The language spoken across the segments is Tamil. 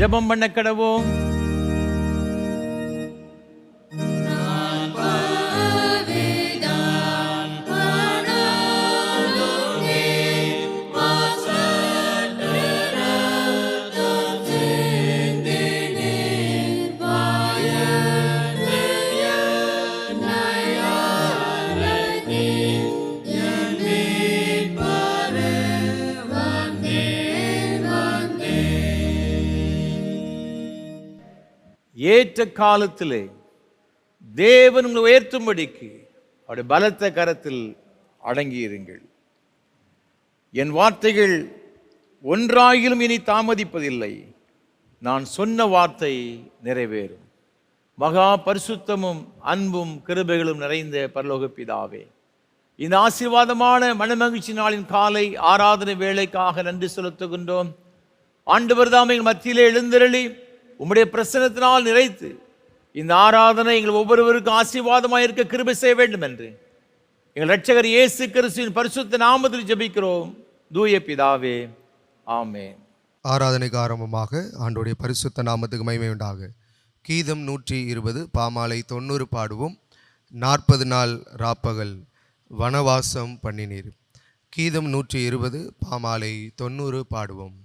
ஜெபம் பண்ண கடவோம். ஏற்ற காலத்திலே தேவன் உங்களை உயர்த்தும்படிக்கு அவருடைய பலத்த கரத்தில் அடங்கியிருங்கள். என் வார்த்தைகள் ஒன்றாகிலும் இனி தாமதிப்பதில்லை, நான் சொன்ன வார்த்தை நிறைவேறும். மகா பரிசுத்தமும் அன்பும் கிருபைகளும் நிறைந்த பரலோக பிதாவே, இந்த ஆசீர்வாதமான மனமகிழ்ச்சி நாளின் காலை ஆராதனை வேளைக்காக நன்றி செலுத்துகின்றோம். ஆண்டவர் தாம் எங்கள் மத்தியிலே எழுந்தருளி உம்முடைய பிரசன்னத்தினால் நிறைத்து இந்த ஆராதனை எங்கள் ஒவ்வொருவருக்கும் ஆசீர்வாதமாக இருக்க கிருபை செய்ய வேண்டும் என்று எங்கள் இரட்சகர் இயேசு கிறிஸ்துவின் பரிசுத்த நாமத்தில் ஜெபிக்கிறோம் தூய பிதாவே, ஆமென். ஆராதனைக்கு ஆரம்பமாக ஆண்டவருடைய பரிசுத்த நாமத்துக்கு மகிமை உண்டாக. கீதம் 120 பாமாலை 90 பாடுவோம். 40 நாள் ராப்பகல் வனவாசம் பண்ணினீர். கீதம் 120 பாமாலை 90 பாடுவோம்.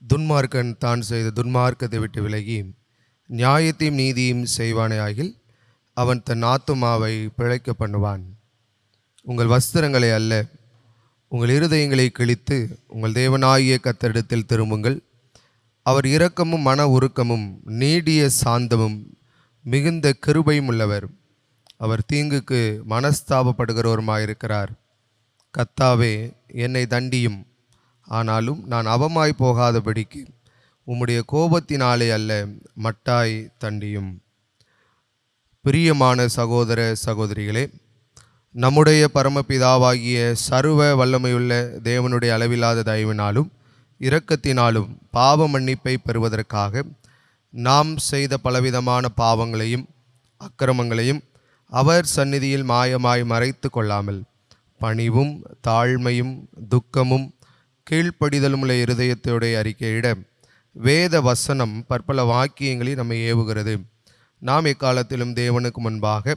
துன்மார்க்கன் தான் செய்த துன்மார்க்கத்தை விட்டு விலகி நியாயத்தையும் நீதியும் செய்வானே ஆகில் அவன் தன் ஆத்துமாவை பிழைக்க பண்ணுவான். உங்கள் வஸ்திரங்களை அல்ல, உங்கள் இருதயங்களை கிழித்து உங்கள் தேவனாகிய கர்த்தரிடத்தில் திரும்புங்கள். அவர் இரக்கமும் மன உருக்கமும் நீடிய சாந்தமும் மிகுந்த கிருபையும் உள்ளவர். அவர் தீங்குக்கு மனஸ்தாபப்படுகிறவருமாயிருக்கிறார். கர்த்தாவே, என்னை தண்டியும், ஆனாலும் நான் அவமாய் போகாதபடிக்கு உம்முடைய கோபத்தினாலே அல்ல, மட்டாய் தண்டியும். பிரியமான சகோதர சகோதரிகளே, நம்முடைய பரமபிதாவாகிய சர்வ வல்லமையுள்ள தேவனுடைய அளவில்லாத தயவினாலும் இரக்கத்தினாலும் பாவ மன்னிப்பை பெறுவதற்காக நாம் செய்த பலவிதமான பாவங்களையும் அக்கிரமங்களையும் அவர் சந்நிதியில் மாயமாய் மறைத்து கொள்ளாமல் பணிவும் தாழ்மையும் துக்கமும் கீழ்ப்படிதலுமுள்ள இருதயத்தோடைய அறிக்கையிட வேத வசனம் பற்பல வாக்கியங்களில் நம்மை ஏவுகிறது. நாம் எக்காலத்திலும் தேவனுக்கு முன்பாக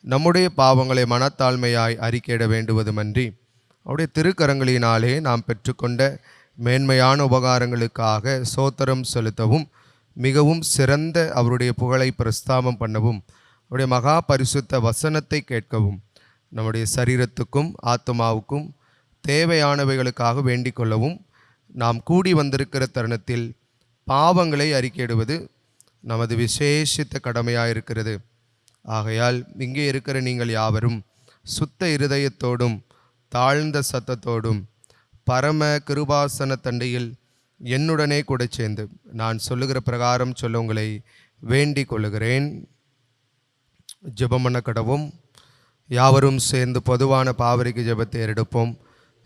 நம்முடைய பாவங்களை மனத்தாழ்மையாய் அறிக்கையிட வேண்டுவதுமன்றி அவருடைய திருக்கரங்களினாலே நாம் பெற்றுக்கொண்ட மேன்மையான உபகாரங்களுக்காக சோத்திரம் செலுத்தவும் மிகவும் சிறந்த அவருடைய புகழை பிரஸ்தாபம் பண்ணவும் அவருடைய மகா பரிசுத்த வசனத்தை கேட்கவும் நம்முடைய சரீரத்துக்கும் ஆத்மாவுக்கும் தேவையானவைகளுக்காக வேண்டிக் கொள்ளவும் நாம் கூடி வந்திருக்கிற தருணத்தில் பாவங்களை அறிக்கையிடுவது நமது விசேஷித்த கடமையாயிருக்கிறது. ஆகையால் இங்கே இருக்கிற நீங்கள் யாவரும் சுத்த இருதயத்தோடும் தாழ்ந்த சத்தத்தோடும் பரம கிருபாசன தண்டையில் என்னுடனே கூட சேர்ந்து நான் சொல்லுகிற பிரகாரம் சொல்ல உங்களை வேண்டிக் கொள்ளுகிறேன். ஜெபம் பண்ண கடவும். யாவரும் சேர்ந்து பொதுவான பாவரிக்கு ஜெபத்தை எடுப்போம்.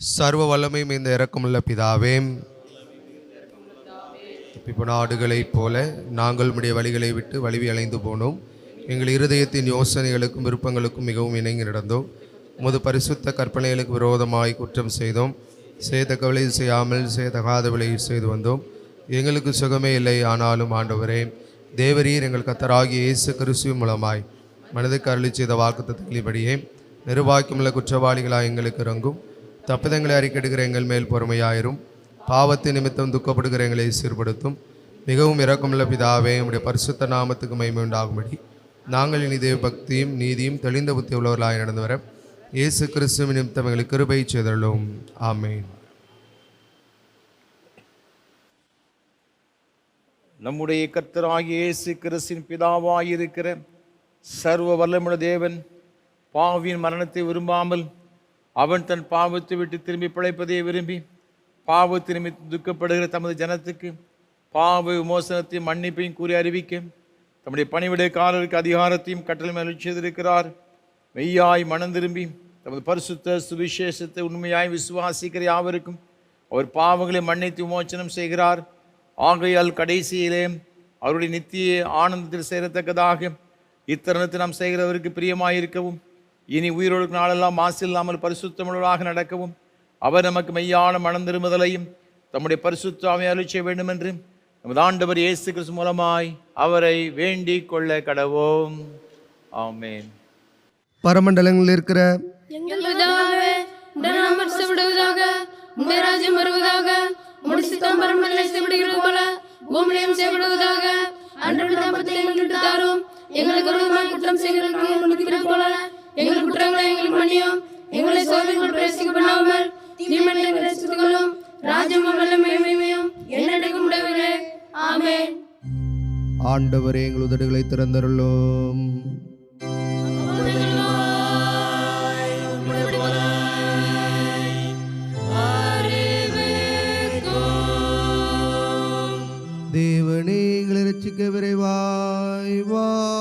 சர்வ வல்லமையும் இந்த இரக்கமுள்ள பிதாவே, நாடுகளைப் போல நாங்கள் உம்முடைய வழிகளை விட்டு வலிவி அலைந்து போனோம். எங்கள் இருதயத்தின் யோசனைகளுக்கும் விருப்பங்களுக்கும் மிகவும் இணங்கி நடந்தோம். உமது பரிசுத்த கற்பனைகளுக்கு விரோதமாய் குற்றம் செய்தோம். செய்தக்கவலை செய்யாமல் செய்தகாதவளை செய்து வந்தோம். எங்களுக்கு சுகமே இல்லை. ஆனாலும் ஆண்டவரே தேவரீர் எங்கள் கர்த்தராகிய இயேசு கிறிஸ்து மூலமாய் மனதுக்கு அருளி செய்த வாக்குத்தத்தங்களின்படியே நிர்வாகியமுள்ள குற்றவாளிகளாக எங்களுக்கு இறங்கும். தப்பிதங்களை அறிக்கெடுக்கிற எங்கள் மேல் பொறுமையாயிரும். பாவத்தை நிமித்தம் துக்கப்படுகிற எங்களை சீர்படுத்தும். மிகவும் இரக்கமுள்ள பிதாவே, உம்முடைய பரிசுத்த நாமத்துக்கு மகிமை உண்டாகும்படி நாங்கள் இனி தேவ பக்தியும் நீதியும் தெளிந்த புத்தி உள்ளவர்களாக நடந்து வர இயேசு கிறிஸ்துவின் நிமித்தம் எங்களுக்கு கிருபை செய்தருளும். ஆமென். நம்முடைய கர்த்தராகிய இயேசு கிறிஸ்துவின் பிதாவாயிருக்கிற சர்வ வல்லமுள்ள தேவன் பாவியின் மரணத்தை விரும்பாமல் அவன் தன் பாவத்தை விட்டு திரும்பி பிழைப்பதை விரும்பி பாவத்தை நிமித்தம் துக்கப்படுகிற தமது ஜனத்துக்கு பாவ விமோசனத்தையும் மன்னிப்பையும் கூறி அறிவிக்க தம்முடைய பணிவிடைக்காரருக்கு அதிகாரத்தையும் கட்டளை செய்திருக்கிறார். மெய்யாய் மனம் திரும்பி தமது பரிசுத்த சுவிசேஷத்தை உண்மையாய் விசுவாசிக்கிற யாவருக்கும் அவர் பாவங்களை மன்னித்து விமோசனம் செய்கிறார். ஆகையால் கடைசியிலே அவருடைய நித்திய ஆனந்தத்தில் சேரத்தக்கதாக இத்தருணத்தை நாம் செய்கிறவருக்கு பிரியமாயிருக்கவும் இனி உயிரோடு நாளெல்லாம் மாசில்லாமல் பரிசுத்தமுள்ளவராக நடக்கவும் அவர் நமக்கு மெய்யான மனம் திரும்புதலையும் தம்முடைய பரிசுத்தாவை அருளி செய்ய வேண்டும் என்று நமது ஆண்டவர் இயேசு கிறிஸ்து மூலமாய் அவரை வேண்டிக் கொள்ள கடவோம். ஆமென். பரமண்டலங்களில் இருக்கிற எங்கள் பிதாவே, உம்முடைய நாமம் பரிசுத்தப்படுவதாக, உம்முடைய ராஜ்யம் வருவதாக, உம்முடைய சித்தம் பரமண்டலத்தில் செய்யப்படுகிறது போல பூமியிலும் செய்யப்படுவதாக. அன்றாட அப்பத்தை எங்களுக்கு தாரும். எங்களுக்கு விரோதமாய் குற்றம் செய்கிறவர்களுக்கு மன்னிக்கிறது போல எங்கள் குற்றங்களை எங்களுக்கு மன்னியும். எங்களை சோதனைக்குள் பிரவேசிக்க பண்ணாமல் தீமையிலிருந்து ரட்சித்துக் கொள்ளும். ராஜ்யமும் வல்லமையும் மகிமையும் என்னைக்கும் உடையவரே. ஆமென். ஆண்டவரே, எங்கள் உதடுகளை திறந்தருளும். தேவனே, எங்களை ரட்சிக்க விரைவாய் வாரும்.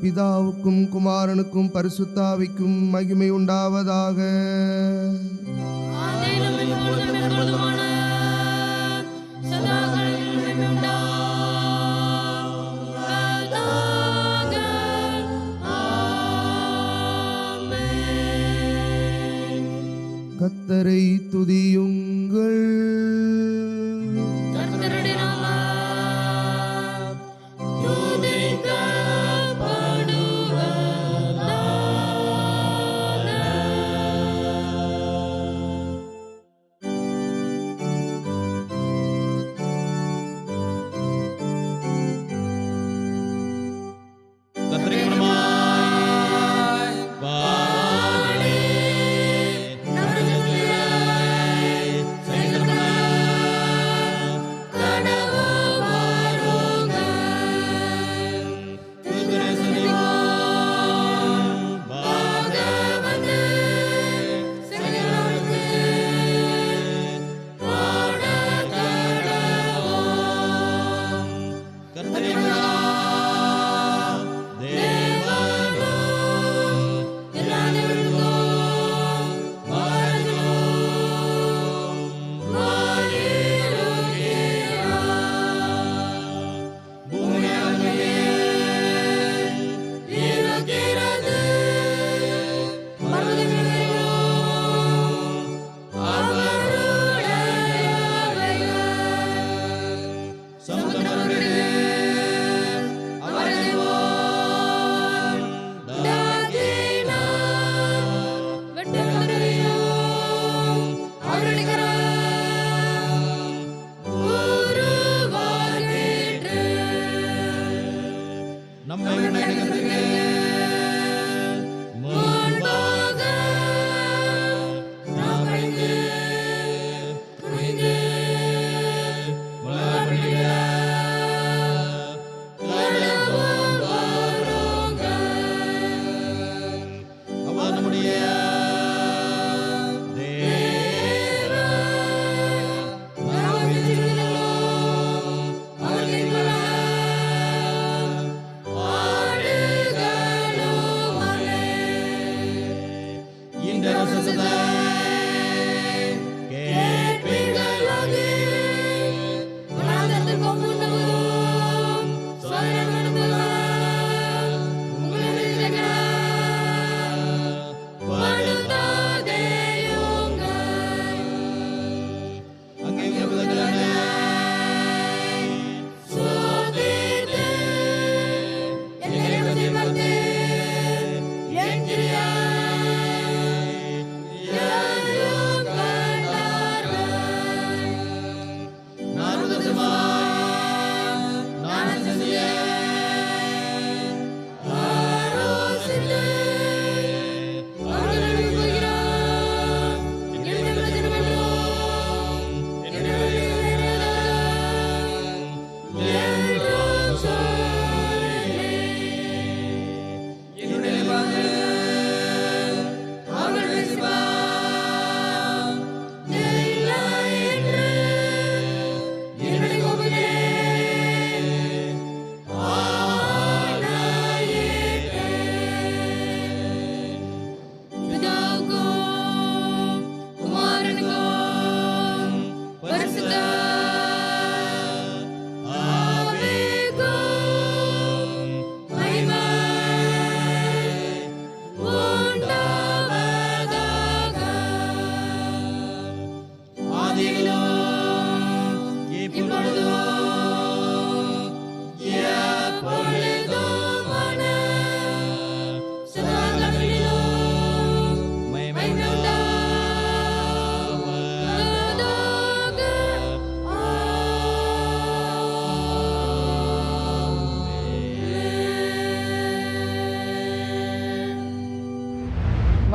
பிதாவுக்கும் குமாரனுக்கும் பரிசுத்தாவிக்கும் மகிமை உண்டாவதாக. கர்த்தரை துதியுங்கள்.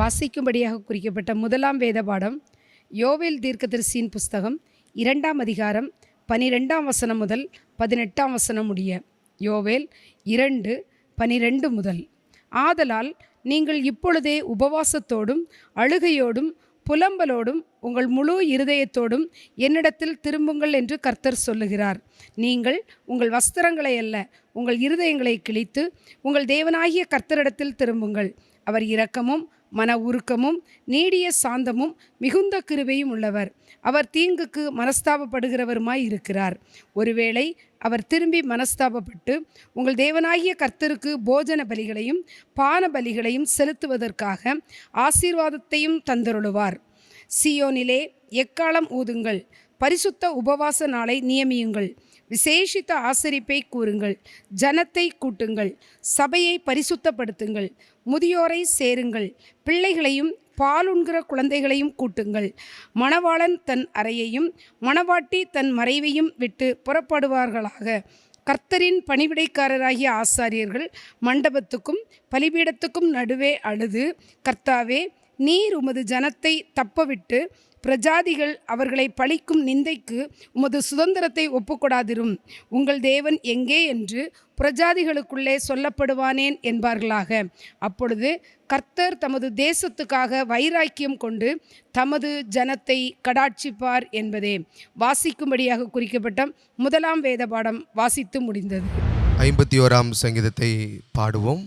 வாசிக்கும்படியாக குறிக்கப்பட்ட முதலாம் வேத பாடம் யோவேல் தீர்க்கதரிசியின் புஸ்தகம் 2ஆம் அதிகாரம் 12ஆம் வசனம் முதல் 18ஆம் வசனம் முடிய. யோவேல் 2:12 முதல். ஆதலால் நீங்கள் இப்பொழுதே உபவாசத்தோடும் அழுகையோடும் புலம்பலோடும் உங்கள் முழு இருதயத்தோடும் என்னிடத்தில் திரும்புங்கள் என்று கர்த்தர் சொல்லுகிறார். நீங்கள் உங்கள் வஸ்திரங்களை அல்ல, உங்கள் இருதயங்களை கிழித்து உங்கள் தேவனாகிய கர்த்தரிடத்தில் திரும்புங்கள். அவர் இரக்கமும் மன உருக்கமும் நீடிய சாந்தமும் மிகுந்த கிருபையும் உள்ளவர். அவர் தீங்குக்கு மனஸ்தாபப்படுகிறவருமாய் இருக்கிறார். ஒருவேளை அவர் திரும்பி மனஸ்தாபப்பட்டு உங்கள் தேவனாகிய கர்த்தருக்கு போஜன பலிகளையும் பான பலிகளையும் செலுத்துவதற்காக ஆசீர்வாதத்தையும் தந்தருளுவார். சீயோனிலே எக்காலம் ஊதுங்கள், பரிசுத்த உபவாச நாளை நியமியுங்கள், விசேஷித்த ஆசரிப்பை கூறுங்கள், ஜனத்தை கூட்டுங்கள், சபையை பரிசுத்தப்படுத்துங்கள், முதியோரை சேருங்கள், பிள்ளைகளையும் பாலுண்கிற குழந்தைகளையும் கூட்டுங்கள். மணவாளன் தன் அறையையும் மணவாட்டி தன் மறைவையும் விட்டு புறப்படுவார்களாக. கர்த்தரின் பணிவிடைக்காரராகிய ஆசாரியர்கள் மண்டபத்துக்கும் பலிபீடத்துக்கும் நடுவே அழுது, கர்த்தாவே, நீர் உமது ஜனத்தை தப்பவிட்டு பிரஜாதிகள் அவர்களை பழிக்கும் நிந்தைக்கு உமது சுதந்திரத்தை ஒப்புக்கொடாதிரும். உங்கள் தேவன் எங்கே என்று பிரஜாதிகளுக்குள்ளே சொல்லப்படுவானேன் என்பார்களாக. அப்பொழுது கர்த்தர் தமது தேசத்துக்காக வைராக்கியம் கொண்டு தமது ஜனத்தை கடாட்சிப்பார் என்பதே. வாசிக்கும்படியாக குறிக்கப்பட்ட முதலாம் வேத பாடம் வாசித்து முடிந்தது. 51ஆம் சங்கீதத்தை பாடுவோம்.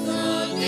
Sote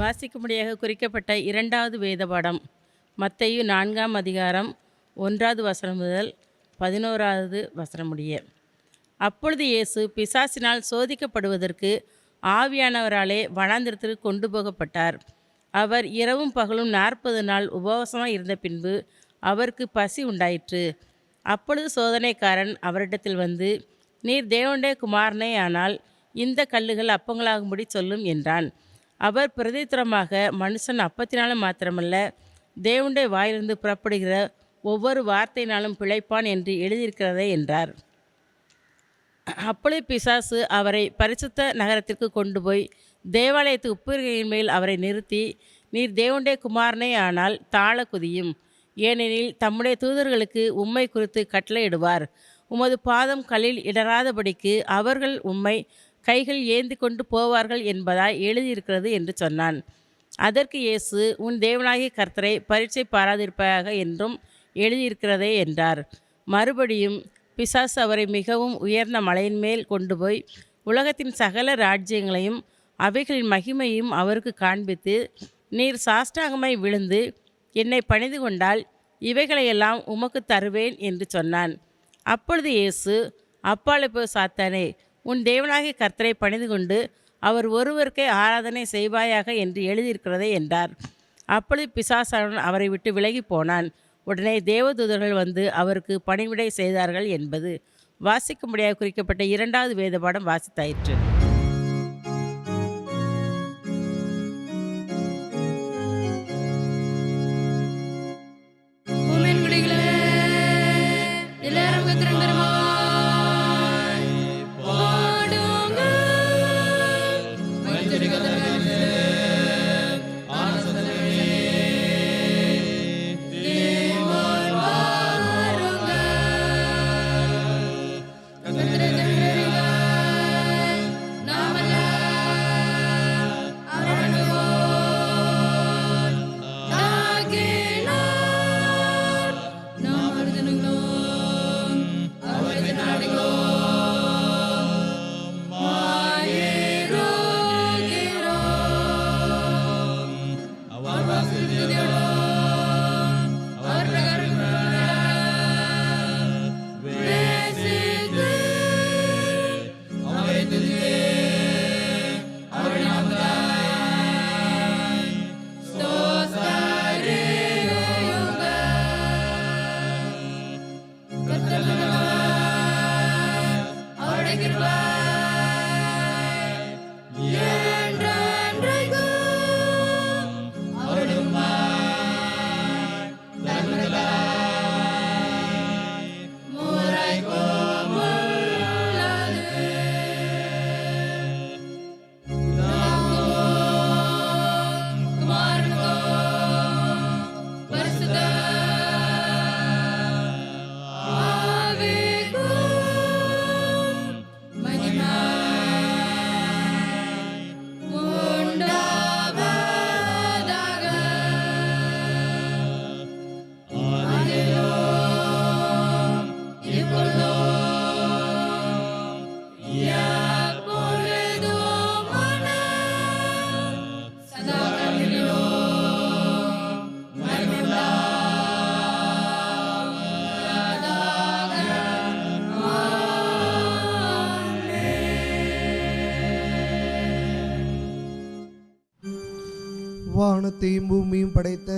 வாசிக்கும்படியாக குறிக்கப்பட்ட இரண்டாவது வேத பாடம் மத்தேயு 4ஆம் அதிகாரம் 1வது வசனம் முதல் 11வது வசனம் முடிய. அப்பொழுது இயேசு பிசாசினால் சோதிக்கப்படுவதற்கு ஆவியானவராலே வனாந்திரத்திற்கு கொண்டு போகப்பட்டார். அவர் இரவும் பகலும் 40 நாள் உபவாசமாக இருந்த பின்பு அவருக்கு பசி உண்டாயிற்று. அப்பொழுது சோதனைக்காரன் அவரிடத்தில் வந்து, நீர் தேவனுடைய குமாரனே ஆனால் இந்த கல்லுகள் அப்பங்களாகும்படி சொல்லும் என்றான். அவர் பிரதித்திரமாக, மனுஷன் அப்பத்தினாலும் மாத்திரமல்ல, தேவனுடைய வாயிலிருந்து புறப்படுகிற ஒவ்வொரு வார்த்தையினாலும் பிழைப்பான் என்று எழுதியிருக்கிறதே என்றார். அப்பொழுது பிசாசு அவரை பரிசுத்த நகரத்திற்கு கொண்டு போய் தேவாலயத்து உப்பரிகையின் மேல் அவரை நிறுத்தி, நீர் தேவனுடைய குமாரனே ஆனால் தாழ குதியும், ஏனெனில் தம்முடைய தூதர்களுக்கு உம்மை குறித்து கட்டளையிடுவார். உமது பாதம் கல்லில் இடராதபடிக்கு அவர்கள் உம்மை கைகள் ஏந்தி கொண்டு போவார்கள் என்பதாய் எழுதியிருக்கிறது என்று சொன்னான். அதற்கு இயேசு, உன் தேவனாகிய கர்த்தரை பரீட்சை பாராதிருப்பாயாக என்றும் எழுதியிருக்கிறதே என்றார். மறுபடியும் பிசாசு அவரை மிகவும் உயர்ந்த மலையின் மேல் கொண்டு போய் உலகத்தின் சகல ராஜ்யங்களையும் அவைகளின் மகிமையும் அவருக்கு காண்பித்து, நீர் சாஷ்டாங்கமாய் விழுந்து என்னை பணிந்து கொண்டால் இவைகளையெல்லாம் உமக்கு தருவேன் என்று சொன்னான். அப்பொழுது இயேசு, அப்பாலே போய் சாத்தானே, உன் தேவனாகிய கர்த்தரை பணிந்து கொண்டு அவர் ஒருவருக்கே ஆராதனை செய்வாயாக என்று எழுதியிருக்கிறதே என்றார். அப்பொழுது பிசாசானவன் அவரை விட்டு விலகி போனான். உடனே தேவதூதர்கள் வந்து அவருக்கு பணிவிடை செய்தார்கள் என்பது வாசிக்கும்படியாக குறிக்கப்பட்ட இரண்டாவது வேத பாடம் வாசித்தாயிற்று. வானத்தையும் பூமியும் படைத்த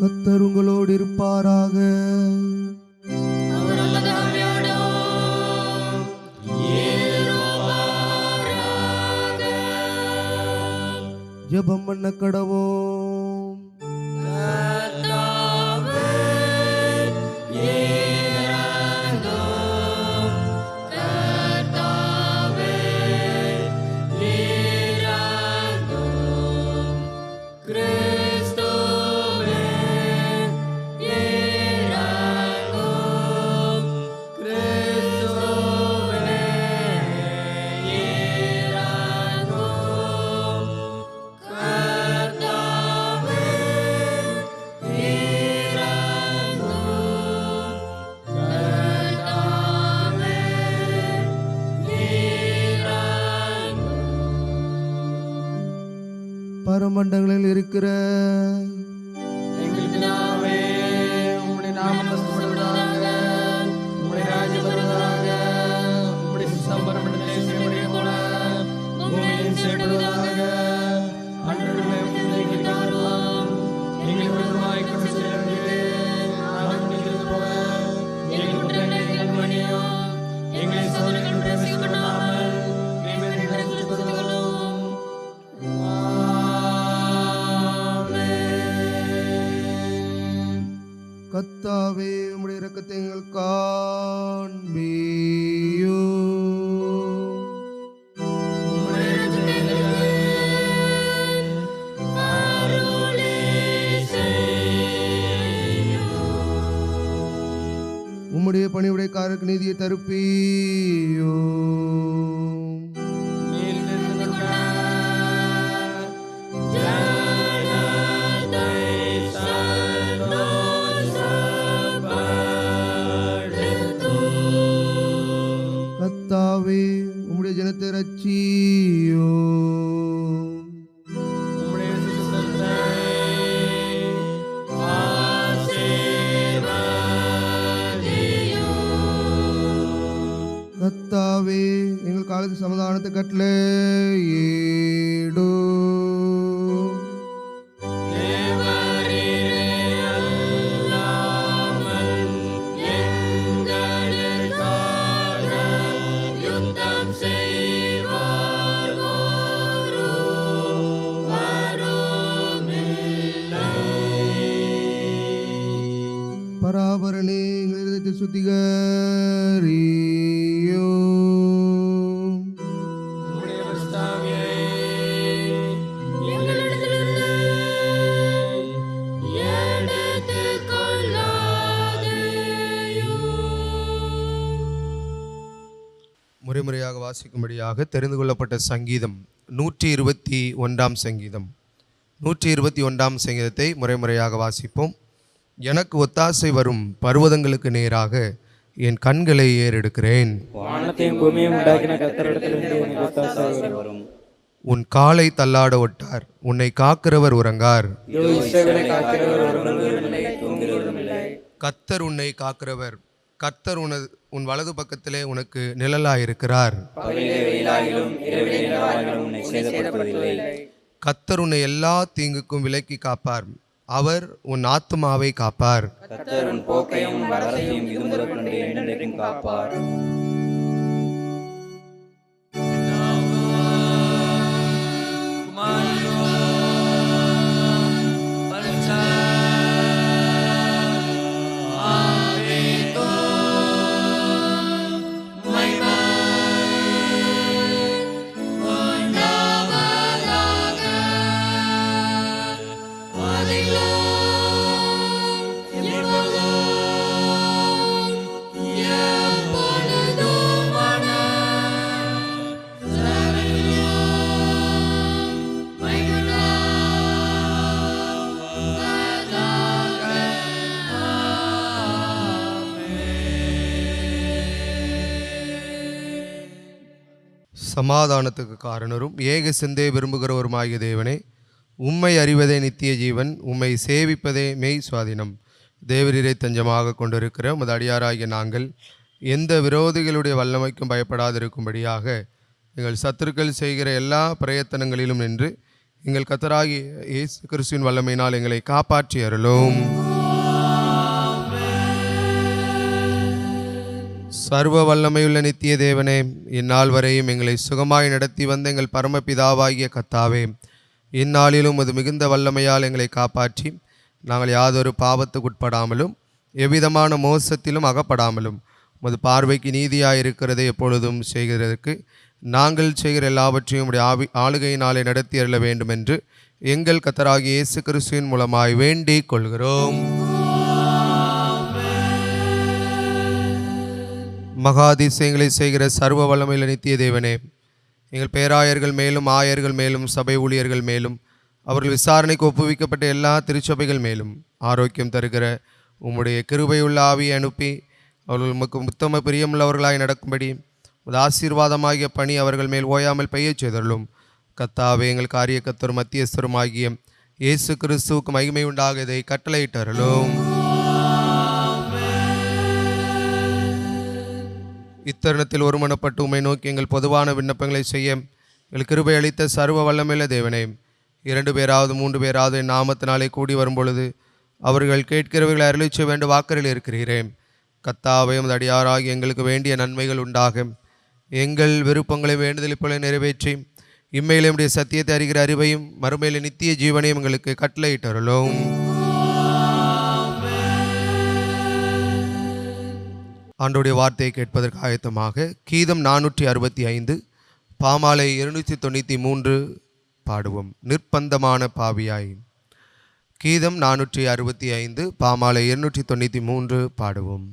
கர்த்தர் இருப்பாராக. ஜெபம் பண்ண கடவோம். பரமண்டங்களில் இருக்கிற எங்கள் பிதாவே, உம்முடைய நாமம் மகிமைப்படுவதாக, உம்முடைய ராஜ்யம் வருவதாக, உம்முடைய சித்தம் பரமண்டலத்திலே செய்யப்படுவது போல பூமியிலும் செய்யப்படுவதாக. அன்றாட உணவை எங்களுக்கு தாரும். எங்களுக்கு விரோதமாய் குற்றம் செய்தவர்களுக்கு நாங்கள் மன்னிக்கிறது போல எங்கள் குற்றங்களை எங்களுக்கு மன்னியும். எங்களை சோதனைகளில் பிரவேசிக்கப்படாமல் தீமையை விலக்கி கொள்ளும். கர்த்தாவே, உம்முடைய இரக்கத்தை எங்கள் காண்பியோ. உம்முடைய பணிவுடைக்காரருக்கு நீதியை தருப்பியோ. கர்த்தாவே, உம்முடைய ஜனத்தை ரட்சியோ. கர்த்தாவே, எங்கள் காலத்து சமாதானத்தை கட்டளையிடு. பராபரனே, எங்கள் இதயத்தை சுத்திகரியோ. முறைமுறையாக வாசிக்கும்படியாக தெரிந்து கொள்ளப்பட்ட சங்கீதம் 121 சங்கீதம். 121 சங்கீதத்தை முறைமுறையாக வாசிப்போம். எனக்கு ஒத்தாசை வரும் பர்வதங்களுக்கு நேராக என் கண்களை ஏறெடுக்கிறேன். வானத்தையும் பூமியையும் உண்டாக்கின கர்த்தரிடத்திலிருந்து எனக்கு ஒத்தாசை வரும். உன் காலை தள்ளாட ஒட்டார், உன்னை காக்கிறவர் உறங்கார். இஸ்ரவேலை காக்கிறவர் உறங்குவதில்லை, தூங்குவதுமில்லை. கர்த்தர் உன்னை காக்கிறவர். கர்த்தர் உன் வலது பக்கத்திலே உனக்கு நிழலாயிருக்கிறார். பகலிலே வெயிலாகிலும் இரவிலே நிலவாகிலும் உன்னை சேதப்படுத்துவதில்லை. கர்த்தர் உன்னை எல்லா தீங்குக்கும் விலக்கி காப்பார். அவர் உன் ஆத்துமாவை காப்பார். கர்த்தர் உன் போக்கையும் உன் வரத்தையும் இதுமுதற் கொண்டு என்றென்றைக்கும் காப்பார். சமாதானத்துக்கு காரணரும் ஏக சிந்தை விரும்புகிறவருமாகிய தேவனே, உம்மை அறிவதே நித்திய ஜீவன், உம்மை சேவிப்பதே மெய் சுவாதீனம். தேவரீரை தஞ்சமாக கொண்டிருக்கிற உமது அடியாராகிய நாங்கள் எந்த விரோதிகளுடைய வல்லமைக்கும் பயப்படாதிருக்கும்படியாக எங்கள் சத்துருக்கள் செய்கிற எல்லா பிரயத்தனங்களிலும் நின்று எங்கள் கர்த்தராகிய இயேசு கிறிஸ்துவின் வல்லமையினால் எங்களை காப்பாற்றி அருளும். சர்வ வல்லமையுள்ள நித்திய தேவனே, இந்நாள் வரையும் எங்களை சுகமாய் நடத்தி வந்த எங்கள் பரமபிதாவாகிய கர்த்தாவே, இந்நாளிலும் அது மிகுந்த வல்லமையால் எங்களை காப்பாற்றி நாங்கள் யாதொரு பாவத்துக்குட்படாமலும் எவ்விதமான மோசத்திலும் அகப்படாமலும் உமது பார்வைக்கு நீதியாயிருக்கிறதை எப்பொழுதும் செய்கிறதற்கு நாங்கள் செய்கிற எல்லாவற்றையும் உடைய ஆளுகையினாலே நடத்தி அருள வேண்டும் என்று எங்கள் கர்த்தராகிய இயேசு கிறிஸ்துவின் மூலமாய் வேண்டிக் கொள்கிறோம். மகாதிசயங்களை செய்கிற சர்வ வல்லமையுள்ள நித்திய தேவனே, எங்கள் பேராயர்கள் மேலும் ஆயர்கள் மேலும் சபை ஊழியர்கள் மேலும் அவர்கள் விசாரணைக்கு ஒப்புவிக்கப்பட்ட எல்லா திருச்சபைகள் மேலும் ஆரோக்கியம் தருகிற உம்முடைய கிருபையுள்ள ஆவியை அனுப்பி அவர்கள் உமக்கு உத்தம பிரியமுள்ளவர்களாய் நடக்கும்படி உமது ஆசீர்வாதமாகிய பணி அவர்கள் மேல் ஓயாமல் பெய்யச் செய்தருளும். கர்த்தாவே, எங்கள் காரியக்கர்த்தரும் மத்தியஸ்தரும் ஆகிய இயேசு கிறிஸ்துவுக்கு மகிமை உண்டாக இதை கட்டளையிட்டருளும். இத்தருணத்தில் ஒருமனப்பட்டு உம்மை நோக்கி எங்கள் பொதுவான விண்ணப்பங்களை செய்ய எங்கள் கிருபை அளித்த சர்வ வல்லமையுள்ள தேவனே, 2 பேராவது 3 பேராவது என் நாமத்தினாலே கூடி வரும்பொழுது அவர்கள் கேட்கிறவர்களை அருளிச் செய்ய வேண்டிய வாக்கரில் இருக்கிறீரேன். கர்த்தாவே, உமது அடியாராகி எங்களுக்கு வேண்டிய நன்மைகள் உண்டாக எங்கள் விருப்பங்களை வேண்டுதலிப்போல நிறைவேற்றி இம்மையிலே உம்முடைய சத்தியத்தை அறிகிற அறிவையும் மறுமையிலே நித்திய ஜீவனையும் எங்களுக்கு கட்டளையிட்டருளும். ஆண்டோடைய வார்த்தையை கேட்பதற்கு ஆயத்தமாக கீதம் 465 பாமாலை 293 பாடுவோம். நிர்பந்தமான பாவியாய். கீதம் 465 பாமாலை 293 பாடுவோம்.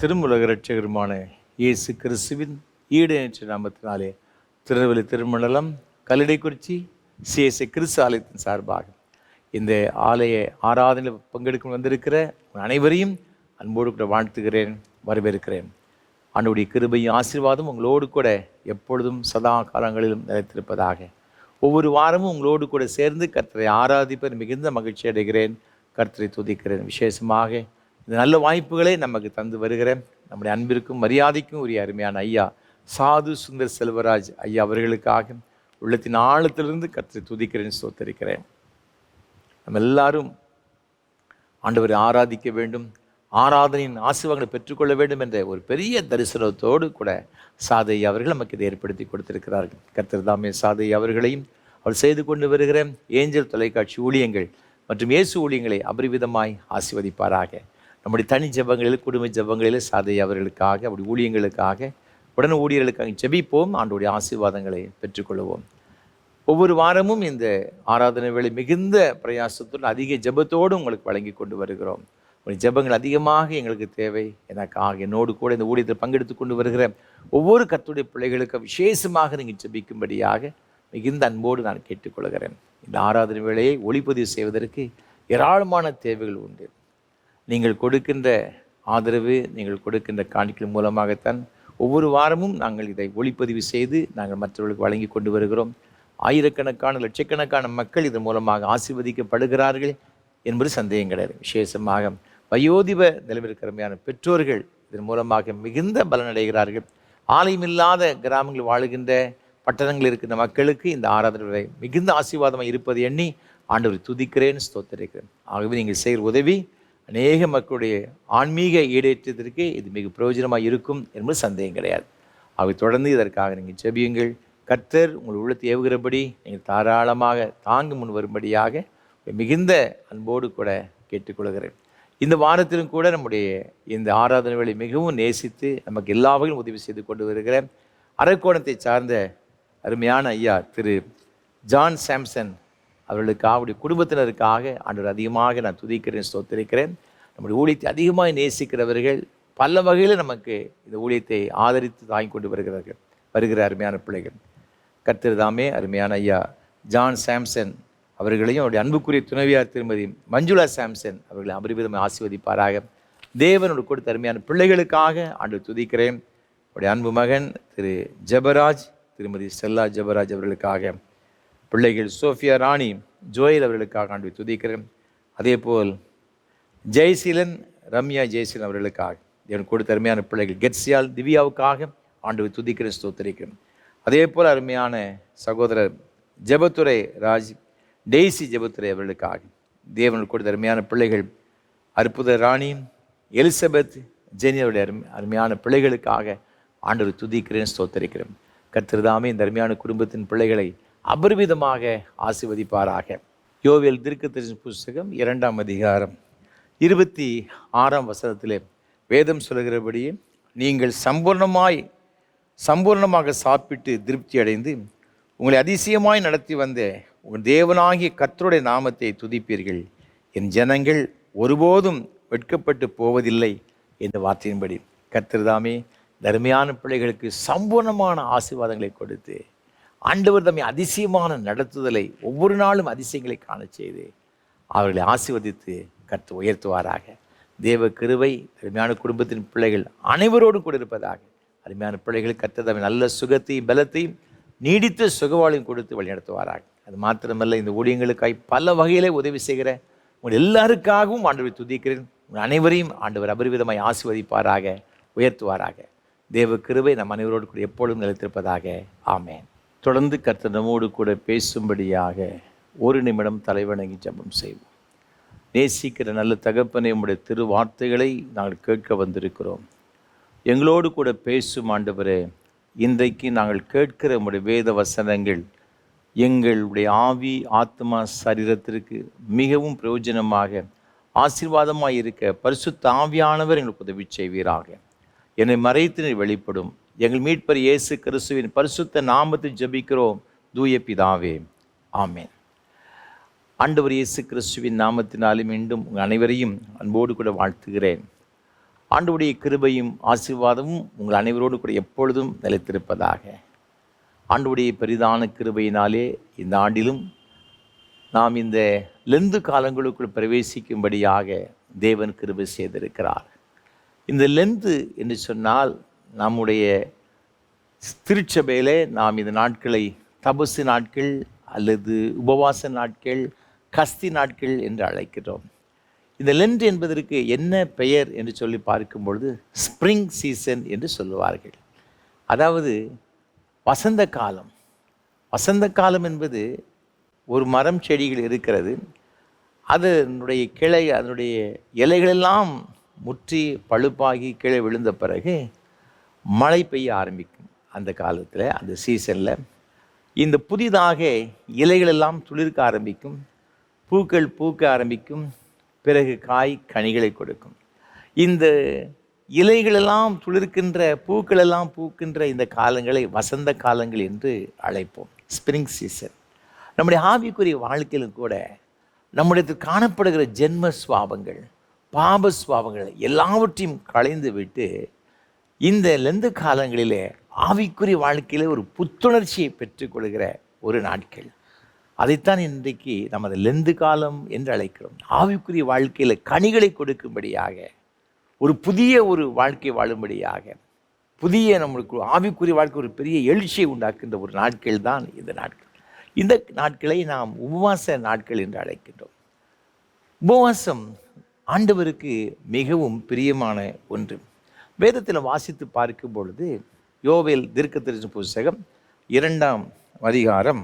திருமுலக இரட்சகருமான இயேசு கிறிஸ்துவின் ஈடேற்ற நாமத்தினாலே திருநெல்வேலி திருமண்டலம் கல்லடைக்குறிச்சி சிஎஸ்ஐ கிறிஸ்து ஆலயத்தின் சார்பாக இந்த ஆலய ஆராதனையில் பங்கெடுக்க வந்திருக்கிற அனைவரையும் அன்போடு கூட வாழ்த்துகிறேன், வரவேற்கிறேன். ஆண்டவருடைய கிருபையும் ஆசீர்வாதம் உங்களோடு கூட எப்பொழுதும் சதா காலங்களிலும் நிலைத்திருப்பதாக. ஒவ்வொரு வாரமும் உங்களோடு கூட சேர்ந்து கர்த்தரை ஆராதிப்பது மிகுந்த மகிழ்ச்சி அடைகிறேன், கர்த்தரை துதிக்கிறேன். விசேஷமாக இந்த நல்ல வாய்ப்புகளை நமக்கு தந்து வருகிற நம்முடைய அன்பிற்கும் மரியாதைக்கும் உரிய அருமையான ஐயா சாது சுந்தர் செல்வராஜ் ஐயா அவர்களுக்காக உள்ளத்தின் ஆழத்திலிருந்து கர்த்தரை துதிக்கிறேன், ஸ்தோத்தரிக்கிறேன். நம்ம எல்லாரும் ஆண்டவரை ஆராதிக்க வேண்டும், ஆராதனையின் ஆசீர்வாதங்களை பெற்றுக்கொள்ள வேண்டும் என்ற ஒரு பெரிய தரிசனத்தோடு கூட சாதை அவர்கள் நமக்கு இதை ஏற்படுத்தி கொடுத்திருக்கிறார்கள். கர்த்தர் தாமே சாதை அவர்களையும் அவர் செய்து கொண்டு வருகிற ஏஞ்சல் தொலைக்காட்சி ஊழியங்கள் மற்றும் இயேசு ஊழியங்களை அபரிவிதமாய் ஆசீர்வதிப்பாராக. நம்முடைய தனி ஜெபங்களில், குடும்ப ஜெபங்களில் சாதை அவர்களுக்காக, அப்படி ஊழியங்களுக்காக, உடனே ஊழியர்களுக்காக ஜெபிப்போம், ஆண்டவருடைய ஆசீர்வாதங்களை பெற்றுக்கொள்வோம். ஒவ்வொரு வாரமும் இந்த ஆராதனை வேளை மிகுந்த பிரயாசத்தோடு அதிக ஜெபத்தோடு உங்களுக்கு வழங்கி கொண்டு வருகிறோம். உங்கள் ஜெபங்கள் அதிகமாக எங்களுக்கு தேவை. எனக்காக என்னோடு கூட இந்த ஊழியத்தில் பங்கெடுத்து கொண்டு வருகிற ஒவ்வொரு கர்த்தருடைய பிள்ளைகளுக்கு விசேஷமாக நீங்கள் ஜெபிக்கும்படியாக மிகுந்த அன்போடு நான் கேட்டுக்கொள்கிறேன். இந்த ஆராதனை வேளையை ஒளிப்பதிவு செய்வதற்கு ஏராளமான தேவைகள் உண்டு. நீங்கள் கொடுக்கின்ற ஆதரவு, நீங்கள் கொடுக்கின்ற காணிக்கைகள் மூலமாகத்தான் ஒவ்வொரு வாரமும் நாங்கள் இதை ஒளிப்பதிவு செய்து நாங்கள் மற்றவர்களுக்கு வழங்கி கொண்டு வருகிறோம். ஆயிரக்கணக்கான லட்சக்கணக்கான மக்கள் இதன் மூலமாக ஆசீர்வதிக்கப்படுகிறார்கள் என்பது சந்தேகம் கிடையாது. விசேஷமாக வயோதிப நிலைமையான பெற்றோர்கள் இதன் மூலமாக மிகுந்த பலனடைகிறார்கள். ஆலயமில்லாத கிராமங்களில் வாழுகின்ற பட்டணங்களில் இருக்கின்ற மக்களுக்கு இந்த ஆராதனை மிகுந்த ஆசீர்வாதமாக இருப்பது எண்ணி ஆண்டவரை துதிக்கிறேன், ஸ்தோத்திரிக்கிறேன். ஆகவே நீங்கள் செய்கிற உதவி அநேக மக்களுடைய ஆன்மீக ஈடேற்றத்திற்கு இது மிக பிரயோஜனமாக இருக்கும் என்பது சந்தேகம் கிடையாது. ஆகவே தொடர்ந்து இதற்காக நீங்கள் ஜெபியுங்கள். கர்த்தர் உங்கள் உள்ளத்தை ஏவுகிறபடி நீங்கள் தாராளமாக தாங்க முன் வரும்படியாக மிகுந்த அன்போடு கூட கேட்டுக்கொள்கிறேன். இந்த வாரத்திலும் கூட நம்முடைய இந்த ஆராதனை வேளை மிகவும் நேசித்து நமக்கு எல்லா வகையிலும் உதவி செய்து கொண்டு வருகிற அரக்கோணத்தை சார்ந்த அருமையான ஐயா திரு ஜான் சாம்சன் அவர்களுக்காக, அவருடைய குடும்பத்தினருக்காக ஆண்டவர் அதிகமாக நான் துதிக்கிறேன், ஸ்தோத்திரிக்கிறேன். நம்முடைய ஊழியத்தை அதிகமாக நேசிக்கிறவர்கள் பல வகையில் நமக்கு இந்த ஊழியத்தை ஆதரித்து தாங்கி கொண்டு வருகிற அருமையான பிள்ளைகள். கர்த்தர் தாமே அருமையான ஐயா ஜான் சாம்சன் அவர்களையும் அவருடைய அன்புக்குரிய துணைவியார் திருமதி மஞ்சுளா சாம்சன் அவர்களை அபரிவிதமாக ஆசீர்வதிப்பாராக. தேவனோடு கொடுத்த அருமையான பிள்ளைகளுக்காக ஆண்டவர் துதிக்கிறேன். அவருடைய அன்பு மகன் திரு ஜெபராஜ், திருமதி ஸ்டெல்லா ஜெபராஜ் அவர்களுக்காக, பிள்ளைகள் சோஃபியா ராணி, ஜோயல் அவர்களுக்காக ஆண்டவர் துதிக்கிறேன். அதே போல் ஜெயசீலன், ரம்யா ஜெயசீலன் அவர்களுக்காக தேவன் கொடுத்த அருமையான பிள்ளைகள் கெட்சியால் திவ்யாவுக்காக ஆண்டவர் துதிக்கிறேன், ஸ்தோத்திரிக்கிறேன். அதே போல் அருமையான சகோதரர் ஜெபத்துரை ராஜ், டெய்சி ஜெபத்துரை அவர்களுக்காக தேவன் கொடுத்த அருமையான பிள்ளைகள் அற்புத ராணி, எலிசபெத், ஜெனியருடைய அருமையான பிள்ளைகளுக்காக ஆண்டவர் துதிக்கிறேன், ஸ்தோத்திரிக்கிறேன். கர்த்தர் தாமே இந்த அருமையான குடும்பத்தின் பிள்ளைகளை அபரிவிதமாக ஆசீர்வதிப்பாராக. யோவேல் தீர்க்கதரிசன புஸ்தகம் 2ஆம் அதிகாரம் 26ஆம் வசனத்திலே வேதம் சொல்கிறபடியே, நீங்கள் சம்பூர்ணமாக சாப்பிட்டு திருப்தி அடைந்து உங்களை அதிசயமாய் நடத்தி வந்த உங்கள் தேவனாகிய கர்த்தருடைய நாமத்தை துதிப்பீர்கள். என் ஜனங்கள் ஒருபோதும் வெட்கப்பட்டு போவதில்லை என்ற வார்த்தையின்படி கர்த்தர் தாமே தர்மையான பிள்ளைகளுக்கு சம்பூர்ணமான ஆசீர்வாதங்களை கொடுத்து ஆண்டவர் தம்மை அதிசயமான நடத்துதலை ஒவ்வொரு நாளும் அதிசயங்களை காண செய்து அவர்களை ஆசீர்வதித்து கர்த்தர் உயர்த்துவாராக. தேவ கிருபை அருமையான குடும்பத்தின் பிள்ளைகள் அனைவரோடும் கூட இருப்பதாக. அருமையான பிள்ளைகளுக்கு கர்த்தர் தம்மை நல்ல சுகத்தையும் பலத்தையும் நீடித்த சுகவாளையும் கொடுத்து வழிநடத்துவாராக. அது மாத்திரமல்ல, இந்த ஊழியங்களுக்காய் பல வகையிலே உதவி செய்கிற உங்கள் எல்லாருக்காகவும் ஆண்டவரை துதிக்கிறேன். உங்கள் அனைவரையும் ஆண்டவர் அபரிவிதமாய் ஆசீர்வதிப்பாராக, உயர்த்துவாராக. தேவ கிருபை நம் அனைவரோடு கூட எப்பொழுதும் நிலைத்திருப்பதாக. ஆமேன். தொடர்ந்து கர்த்தர் நம்மோடு கூட பேசும்படியாக ஒரு நிமிடம் தலைவணங்கி ஜெபம் செய்வோம். நேசிக்கிற நல்ல தகப்பனை உம்முடைய திரு வார்த்தைகளை நாங்கள் கேட்க வந்திருக்கிறோம். எங்களோடு கூட பேசும் ஆண்டவரே, இன்றைக்கு நாங்கள் கேட்கிற உம்முடைய வேத வசனங்கள் எங்களுடைய ஆவி, ஆத்மா, சரீரத்திற்கு மிகவும் பிரயோஜனமாக ஆசீர்வாதமாக இருக்க பரிசுத்த ஆவியானவர் எங்களுக்கு உதவி செய்வீராக. என்னை மறைத்து வெளிப்படும். எங்கள் மீட்பர் இயேசு கிறிஸ்துவின் பரிசுத்த நாமத்தில் ஜெபிக்கிறோம் தூய பிதாவே, ஆமேன். ஆண்டவர் இயேசு கிறிஸ்துவின் நாமத்தினாலே மீண்டும் உங்கள் அனைவரையும் அன்போடு கூட வாழ்த்துகிறேன். ஆண்டவருடைய கிருபையும் ஆசீர்வாதமும் உங்கள் அனைவரோடு கூட எப்பொழுதும் நிலைத்திருப்பதாக. ஆண்டவருடைய பெரிதான கிருபையினாலே இந்த ஆண்டிலும் நாம் இந்த லெந்து காலங்களுக்குள் பிரவேசிக்கும்படியாக தேவன் கிருபை செய்திருக்கிறார். இந்த லெந்து என்று சொன்னால் நம்முடைய திருச்சபையிலே நாம் இந்த நாட்களை தபசு நாட்கள் அல்லது உபவாச நாட்கள், கஸ்தி நாட்கள் என்று அழைக்கிறோம். இந்த லென்ட் என்பதற்கு என்ன பெயர் என்று சொல்லி பார்க்கும்பொழுது ஸ்ப்ரிங் சீசன் என்று சொல்லுவார்கள். அதாவது வசந்த காலம். வசந்த காலம் என்பது ஒரு மரம், செடிகள் இருக்கிறது. அதனுடைய கிளை, அதனுடைய இலைகளெல்லாம் முற்றி பழுப்பாகி கீழே விழுந்த பிறகு மழை பெய்ய ஆரம்பிக்கும். அந்த காலத்தில், அந்த சீசனில் இந்த புதிதாக இலைகளெல்லாம் துளிர்க்க ஆரம்பிக்கும், பூக்கள் பூக்க ஆரம்பிக்கும், பிறகு காய் கனிகளை கொடுக்கும். இந்த இலைகளெல்லாம் துளிர்க்கின்ற, பூக்களெல்லாம் பூக்கின்ற இந்த காலங்களை வசந்த காலங்கள் என்று அழைப்போம், ஸ்ப்ரிங் சீசன். நம்முடைய ஆவிக்குரிய வாழ்க்கையிலும் கூட நம்முடைய காணப்படுகிற ஜென்ம சுவாபங்கள், பாப சுவாபங்கள் எல்லாவற்றையும் களைந்து விட்டு இந்த லெந்து காலங்களிலே ஆவிக்குரிய வாழ்க்கையிலே ஒரு புத்துணர்ச்சியை பெற்றுக்கொள்கிற ஒரு நாட்கள். அதைத்தான் இன்றைக்கு நமது லெந்து காலம் என்று அழைக்கிறோம். ஆவிக்குரிய வாழ்க்கையில் கனிகளை கொடுக்கும்படியாக, ஒரு புதிய ஒரு வாழ்க்கை வாழும்படியாக, புதிய நம்மளுக்கு ஆவிக்குரிய வாழ்க்கை ஒரு பெரிய எழுச்சியை உண்டாக்குகின்ற ஒரு நாட்கள் தான் இந்த நாட்கள். இந்த நாட்களை நாம் உபவாச நாட்கள் என்று அழைக்கின்றோம். உபவாசம் ஆண்டவருக்கு மிகவும் பிரியமான ஒன்று. வேதத்தில் வாசித்து பார்க்கும் பொழுது யோவேல் தீர்க்கதரிசன புத்தகம் 2ஆம் அதிகாரம்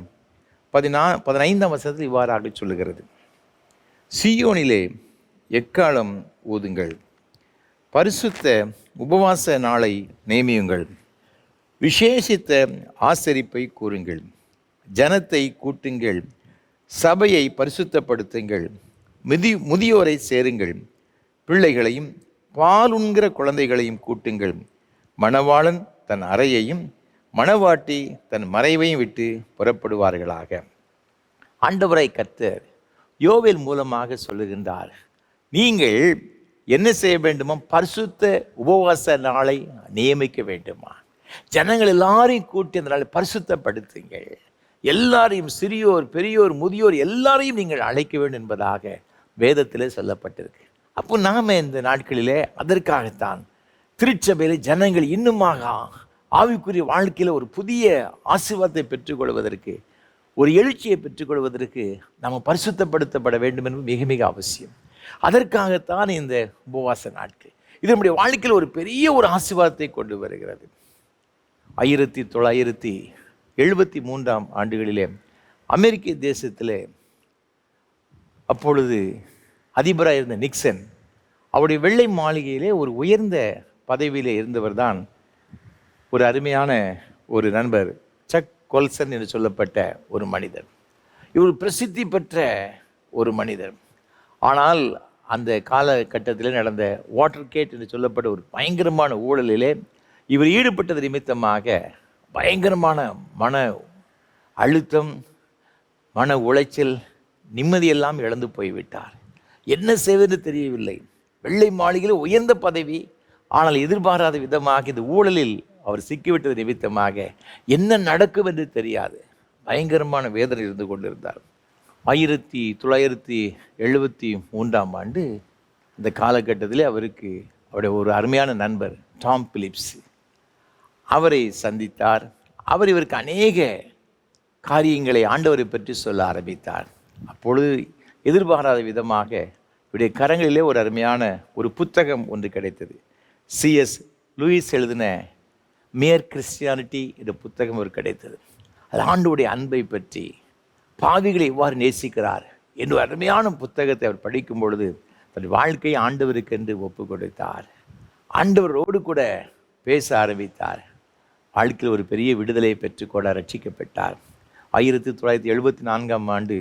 15ஆம் வசனத்தில் இவ்வாறாக சொல்லுகிறது: சீயோனிலே எக்காலம் ஊதுங்கள், பரிசுத்த உபவாச நாளை நியமியுங்கள், விசேஷித்த ஆசரிப்பை கூறுங்கள், ஜனத்தை கூட்டுங்கள், சபையை பரிசுத்தப்படுத்துங்கள், முதியோரை சேருங்கள், பிள்ளைகளையும் பாலுண்கிற குழந்தைகளையும் கூட்டுங்கள், மணவாளன் தன் அறையையும் மணவாட்டி தன் மறைவையும் விட்டு புறப்படுவார்களாக. ஆண்டவரை கர்த்தர் யோவேல் மூலமாக சொல்லுகின்றார், நீங்கள் என்ன செய்ய வேண்டுமா? பரிசுத்த உபவாச நாளை நியமிக்க வேண்டுமா? ஜனங்கள் எல்லாரையும் கூட்டி அந்த நாளை பரிசுத்தப்படுத்துங்கள், எல்லாரையும், சிறியோர் பெரியோர் முதியோர் எல்லாரையும் நீங்கள் அழைக்க வேண்டும் என்பதாக வேதத்தில் சொல்லப்பட்டிருக்கு. அப்போ நாம் இந்த நாட்களிலே அதற்காகத்தான் திருச்சபையில் ஜனங்கள் இன்னுமாக ஆவிக்குரிய வாழ்க்கையில் ஒரு புதிய ஆசீர்வாதத்தை பெற்றுக்கொள்வதற்கு, ஒரு எழுச்சியை பெற்றுக்கொள்வதற்கு நாம் பரிசுத்தப்படுத்தப்பட வேண்டும் என்பது மிக மிக அவசியம். அதற்காகத்தான் இந்த உபவாச நாட்கள். இது நம்முடைய வாழ்க்கையில் ஒரு பெரிய ஒரு ஆசீர்வாதத்தை கொண்டு வருகிறது. 1973ஆம் ஆண்டுகளிலே அமெரிக்க தேசத்தில் அப்பொழுது அதிபராக இருந்த நிக்சன், அவருடைய வெள்ளை மாளிகையிலே ஒரு உயர்ந்த பதவியில் இருந்தவர் தான் ஒரு அருமையான ஒரு நண்பர், சக் கொல்சன் என்று சொல்லப்பட்ட ஒரு மனிதர். இவர் பிரசித்தி பெற்ற ஒரு மனிதர். ஆனால் அந்த காலகட்டத்தில் நடந்த வாட்டர் கேட் என்று சொல்லப்பட்ட ஒரு பயங்கரமான ஊழலிலே இவர் ஈடுபட்டது நிமித்தமாக பயங்கரமான மன அழுத்தம், மன உளைச்சல், நிம்மதியெல்லாம் இழந்து போய்விட்டார். என்ன செய்வது தெரியவில்லை. வெள்ளை மாளிகையில் உயர்ந்த பதவி, ஆனால் எதிர்பாராத விதமாக இந்த ஊழலில் அவர் சிக்கிவிட்டது நிமித்தமாக என்ன நடக்கும் என்று தெரியாது பயங்கரமான வேதனை இருந்து கொண்டிருந்தார். 1973ஆம் ஆண்டு அந்த காலகட்டத்தில் அவருக்கு அவருடைய ஒரு அருமையான நண்பர் டாம் பிலிப்ஸ் அவரை சந்தித்தார். அவர் இவருக்கு அநேக காரியங்களை ஆண்டவரை பற்றி சொல்ல ஆரம்பித்தார். அப்பொழுது எதிர்பாராத விதமாக இவருடைய கரங்களிலே ஒரு அருமையான ஒரு புத்தகம் ஒன்று கிடைத்தது. C.S. லூயிஸ் எழுதின மியர் கிறிஸ்டியானிட்டி என்ற புத்தகம் ஒரு கிடைத்தது. அது ஆண்டவருடைய அன்பை பற்றி, பாவிகளை எவ்வாறு நேசிக்கிறார் என்ற அருமையான புத்தகத்தை அவர் படிக்கும் பொழுது தன் வாழ்க்கையை ஆண்டவருக்கென்று ஒப்பு கொடுத்தார். ஆண்டவரோடு கூட பேச ஆரம்பித்தார். வாழ்க்கையில் ஒரு பெரிய விடுதலையை பெற்றுக்கொள்ள ரட்சிக்கப்பட்டார். 1974ஆம் ஆண்டு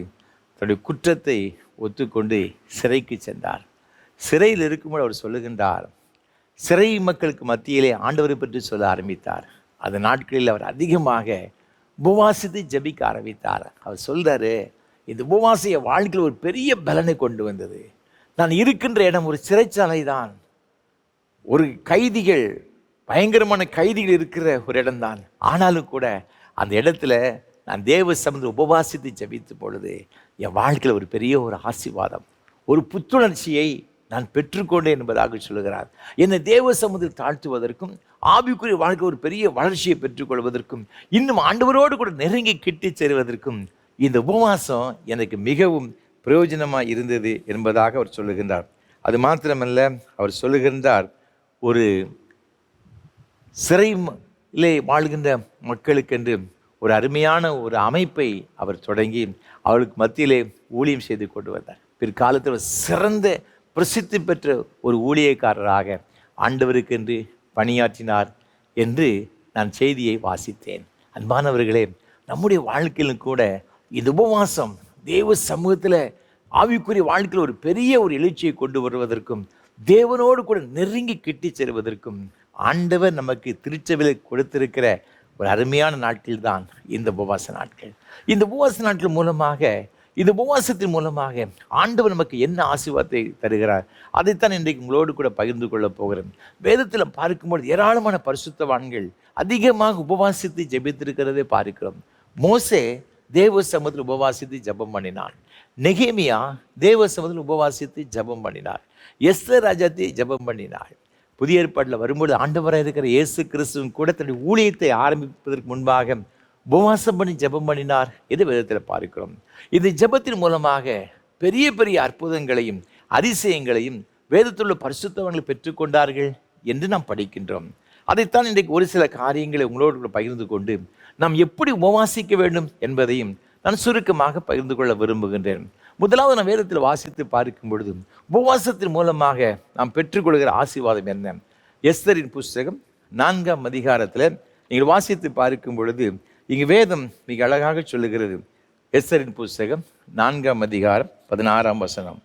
தன்னுடைய குற்றத்தை ஒத்துக்கொண்டு சிறைக்கு சென்றார். சிறையில் இருக்கும்போது அவர் சொல்லுகின்றார், சிறை மக்களுக்கு மத்தியிலே ஆண்டவரை பற்றி சொல்ல ஆரம்பித்தார். அந்த நாட்களில் அவர் அதிகமாக உபவாசித்து ஜபிக்க ஆரம்பித்தார். அவர் சொல்கிறாரு, இந்த உபவாசிய வாழ்க்கையில் ஒரு பெரிய பலனை கொண்டு வந்தது. நான் இருக்கின்ற இடம் ஒரு சிறைச்சாலை தான், ஒரு கைதிகள், பயங்கரமான கைதிகள் இருக்கிற ஒரு இடம்தான். ஆனாலும் கூட அந்த இடத்துல நான் தேவ சமூகத்தில் உபவாசித்து ஜபித்த பொழுது என் வாழ்க்கையில் ஒரு பெரிய ஒரு ஆசீர்வாதம், ஒரு புத்துணர்ச்சியை நான் பெற்றுக்கொண்டேன் என்பதாக சொல்லுகிறார். என்னை தேவ சமூகத்தில் தாழ்த்துவதற்கும், ஆவிக்குரிய வாழ்க்கை ஒரு பெரிய வளர்ச்சியை பெற்றுக்கொள்வதற்கும், இன்னும் ஆண்டவரோடு கூட நெருங்கி கிட்டி சேருவதற்கும் இந்த உபவாசம் எனக்கு மிகவும் பிரயோஜனமாக இருந்தது என்பதாக அவர் சொல்லுகின்றார். அது மாத்திரமல்ல, அவர் சொல்லுகின்றார், ஒரு சிறையிலே வாழ்கின்ற மக்களுக்கென்று ஒரு அருமையான ஒரு அமைப்பை அவர் தொடங்கி அவர்களுக்கு மத்தியிலே ஊழியம் செய்து கொண்டு வந்தார். பிற்காலத்தில் சிறந்த பிரசித்தி பெற்ற ஒரு ஊழியக்காரராக ஆண்டவருக்கென்று பணியாற்றினார் என்று நான் செய்தியை வாசித்தேன். அன்பானவர்களே, நம்முடைய வாழ்க்கையிலும் கூட இந்த உபவாசம் தேவ சமூகத்தில் ஆவிக்குரிய வாழ்க்கையில் ஒரு பெரிய ஒரு எழுச்சியை கொண்டு வருவதற்கும், தேவனோடு கூட நெருங்கி கிட்டி சேருவதற்கும் ஆண்டவர் நமக்கு திருச்சபையில் கொடுத்திருக்கிற ஒரு அருமையான நாட்கள் தான் இந்த உபவாச நாட்கள். இந்த உபவாச நாட்கள் மூலமாக, இந்த உபவாசத்தின் மூலமாக ஆண்டவர் நமக்கு என்ன ஆசீர்வாதத்தை தருகிறார், அதைத்தான் இன்றைக்கு உங்களோடு கூட பகிர்ந்து கொள்ளப் போகிறேன். வேதத்தில் பார்க்கும்போது ஏராளமான பரிசுத்தவான்கள் அதிகமாக உபவாசித்து ஜெபித்திருக்கிறதை பார்க்கிறோம். மோசே தேவ சமூகத்தில் உபவாசித்து ஜெபம் பண்ணினார். நெகேமியா தேவ சமூகத்தில் உபவாசித்து ஜெபம் பண்ணினார். எஸ்தர் ராஜாத்தி ஜெபம் பண்ணினார். புதிய ஏற்பாட்டில் வரும்போது ஆண்டவராக இருக்கிற இயேசு கிறிஸ்துவின் கூட தன்னுடைய ஊழியத்தை ஆரம்பிப்பதற்கு முன்பாக உபவாசம் பண்ணி ஜெபம் பண்ணினார் என்று வேதத்தில் பார்க்கிறோம். இந்த ஜெபத்தின் மூலமாக பெரிய பெரிய அற்புதங்களையும் அதிசயங்களையும் வேதத்துள்ள பரிசுத்தவங்களை பெற்றுக்கொண்டார்கள் என்று நாம் படிக்கின்றோம். அதைத்தான் இன்றைக்கு ஒரு சில காரியங்களை உங்களோடு பகிர்ந்து கொண்டு நாம் எப்படி உபவாசிக்க வேண்டும் என்பதையும் நான் சுருக்கமாக பகிர்ந்து கொள்ள விரும்புகின்றேன். முதலாவது நான் வேதத்தில் வாசித்து பார்க்கும் பொழுது உபவாசத்தின் மூலமாக நாம் பெற்றுக்கொள்கிற ஆசீர்வாதம் என்ன? எஸ்தரின் புஸ்தகம் 4ஆம் அதிகாரத்தில் நீங்கள் வாசித்து பார்க்கும் பொழுது இங்கு வேதம் மிக அழகாக சொல்லுகிறது. எஸ்தரின் புஸ்தகம் 4ஆம் அதிகாரம் 16ஆம் வசனம்.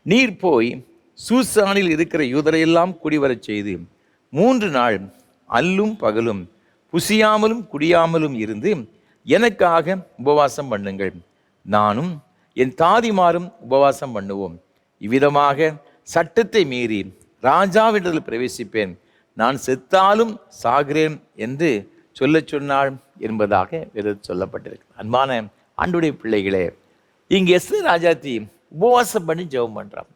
நீர் போய் சூசானில் இருக்கிற யூதரையெல்லாம் குடிவரச் செய்து 3 நாள் அல்லும் பகலும் புசியாமலும் குடியாமலும் இருந்து எனக்காக உபவாசம் பண்ணுங்கள். நானும் என் தாதிமாரும் உபவாசம் பண்ணுவோம். இவ்விதமாக சட்டத்தை மீறி ராஜாவிடத்தில் பிரவேசிப்பேன். நான் செத்தாலும் சாகிறேன் என்று சொன்னாள் என்பதாக வேதத்தில் சொல்லப்பட்டிருக்கு. அன்பான ஆண்டவருடைய பிள்ளைகளே, இங்கே எஸ்தர் ராஜாத்தி உபவாசம் பண்ணி ஜெபம் பண்ணுறான்.